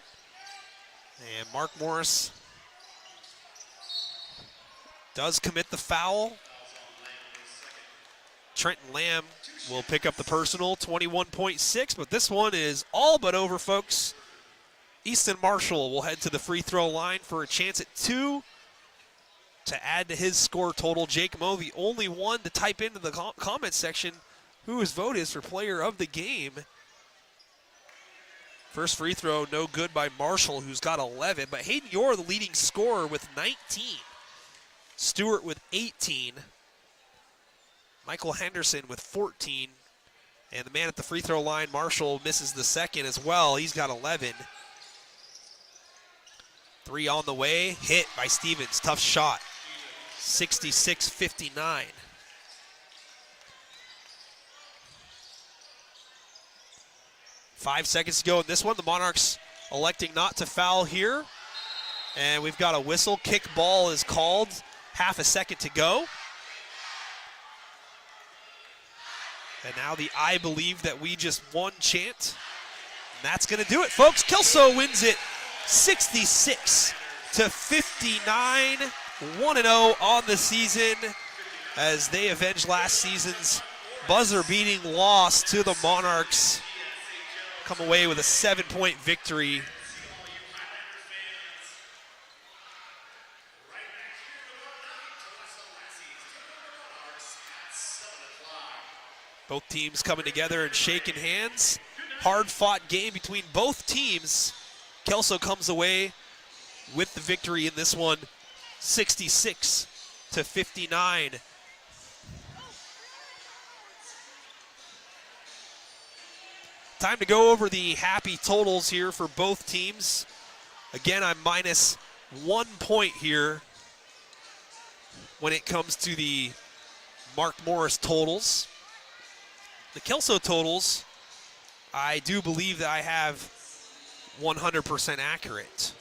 And Mark Morris does commit the foul. Trenton Lamb will pick up the personal, 21.6, but this one is all but over, folks. Easton Marshall will head to the free throw line for a chance at 2 to add to his score total. Jake Moe, the only one to type into the comment section who his vote is for player of the game. First free throw, no good by Marshall, who's got 11, but Hayden Yor, the leading scorer, with 19. Stewart with 18. Michael Henderson with 14. And the man at the free throw line, Marshall, misses the second as well. He's got 11. 3 on the way. Hit by Stevens. Tough shot. 66-59. Five seconds to go in this one. The Monarchs electing not to foul here. And we've got a whistle. Kick ball is called. Half a second to go. And now the I believe that we just won chant. And that's going to do it, folks. Kelso wins it 66-59. 1-0 on the season as they avenge last season's buzzer-beating loss to the Monarchs. Come away with a 7-point victory. Both teams coming together and shaking hands. Hard-fought game between both teams. Kelso comes away with the victory in this one, 66-59. Time to go over the happy totals here for both teams. Again, I'm minus 1 point here when it comes to the Mark Morris totals. The Kelso totals, I do believe that I have 100% accurate.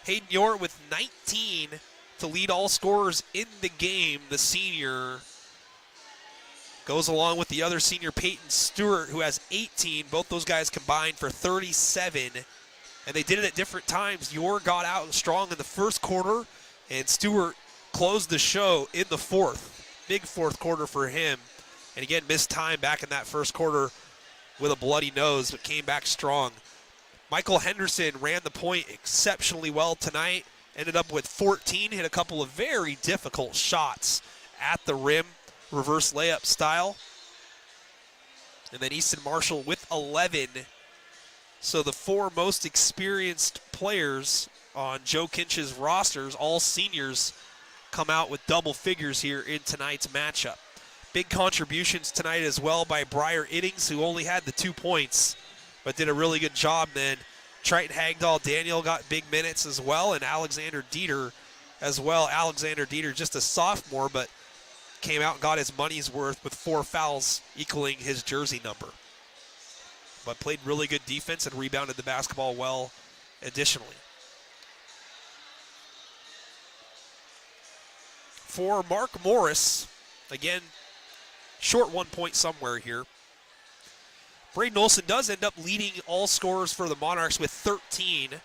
Hayden Yor with 19 to lead all scorers in the game. The senior goes along with the other senior, Peyton Stewart, who has 18. Both those guys combined for 37, and they did it at different times. Yor got out strong in the first quarter, and Stewart closed the show in the fourth. Big fourth quarter for him. And again, missed time back in that first quarter with a bloody nose, but came back strong. Michael Henderson ran the point exceptionally well tonight. ended up with 14, hit a couple of very difficult shots at the rim, reverse layup style. And then Easton Marshall with 11. So the 4 most experienced players on Joe Kinch's rosters, all seniors, come out with double figures here in tonight's matchup. Big contributions tonight as well by Briar Iddings, who only had the 2 points, but did a really good job. Then Triton Hagdahl Daniel got big minutes as well, and Alexander Dieter as well. Alexander Dieter, just a sophomore, but came out and got his money's worth with 4 fouls, equaling his jersey number. But played really good defense and rebounded the basketball well additionally. For Mark Morris, again, short 1 point somewhere here. Braden Olson does end up leading all scorers for the Monarchs with 13. And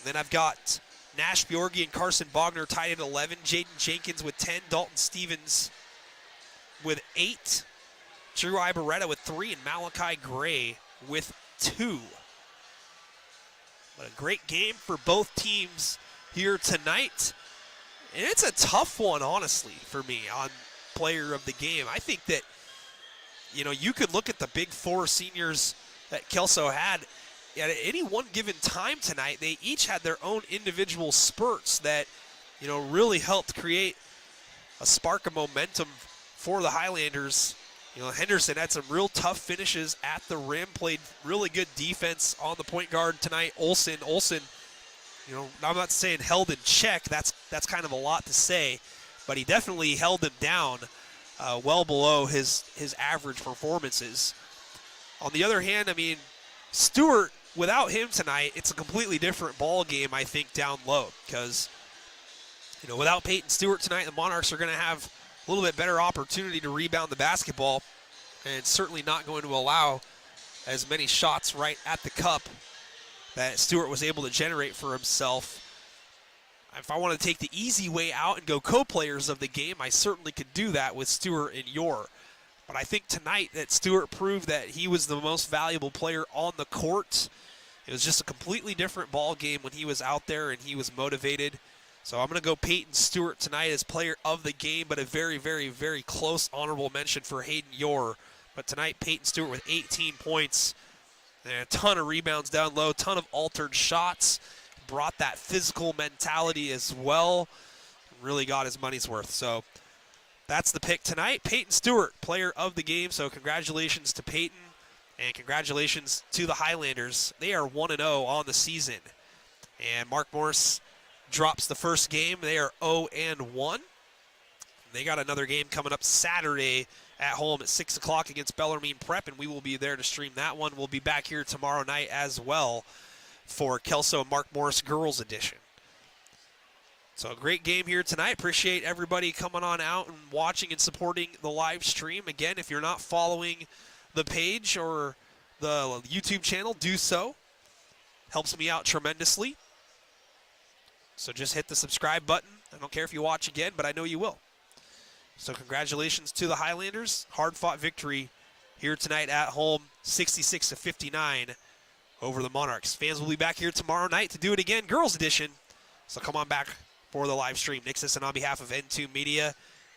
then I've got Nash Bjorgi and Carson Bogner tied at 11. Jaden Jenkins with 10. Dalton Stevens with 8. Drew Ibarreta with 3. And Malachi Gray with 2. But a great game for both teams here tonight. And it's a tough one, honestly, for me on player of the game. I think that, you could look at the big 4 seniors that Kelso had. At any one given time tonight, they each had their own individual spurts that, really helped create a spark of momentum for the Highlanders. Henderson had some real tough finishes at the rim, played really good defense on the point guard tonight. Olson, I'm not saying held in check. That's kind of a lot to say, but he definitely held him down well below his average performances. On the other hand, Stewart, without him tonight, it's a completely different ball game, I think, down low. Because, without Peyton Stewart tonight, the Monarchs are going to have a little bit better opportunity to rebound the basketball, and certainly not going to allow as many shots right at the cup that Stewart was able to generate for himself. If I want to take the easy way out and go co-players of the game, I certainly could do that with Stewart and Yor. But I think tonight that Stewart proved that he was the most valuable player on the court. It was just a completely different ball game when he was out there and he was motivated. So I'm going to go Peyton Stewart tonight as player of the game, but a very, very, very close honorable mention for Hayden Yor. But tonight, Peyton Stewart with 18 points and a ton of rebounds down low, ton of altered shots. Brought that physical mentality as well. Really got his money's worth. So that's the pick tonight. Peyton Stewart, player of the game. So congratulations to Peyton and congratulations to the Highlanders. They are 1-0 on the season. And Mark Morris drops the first game. They are 0-1. They got another game coming up Saturday at home at 6 o'clock against Bellarmine Prep, and we will be there to stream that one. We'll be back here tomorrow night as well for Kelso and Mark Morris Girls Edition. So a great game here tonight. Appreciate everybody coming on out and watching and supporting the live stream. Again, if you're not following the page or the YouTube channel, do so. Helps me out tremendously. So just hit the subscribe button. I don't care if you watch again, but I know you will. So congratulations to the Highlanders. Hard-fought victory here tonight at home, 66-59 over the Monarchs. Fans will be back here tomorrow night to do it again, Girls Edition. So come on back for the live stream. Nick Sisson on behalf of N2 Media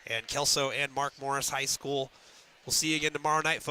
and Kelso and Mark Morris High School. We'll see you again tomorrow night, folks.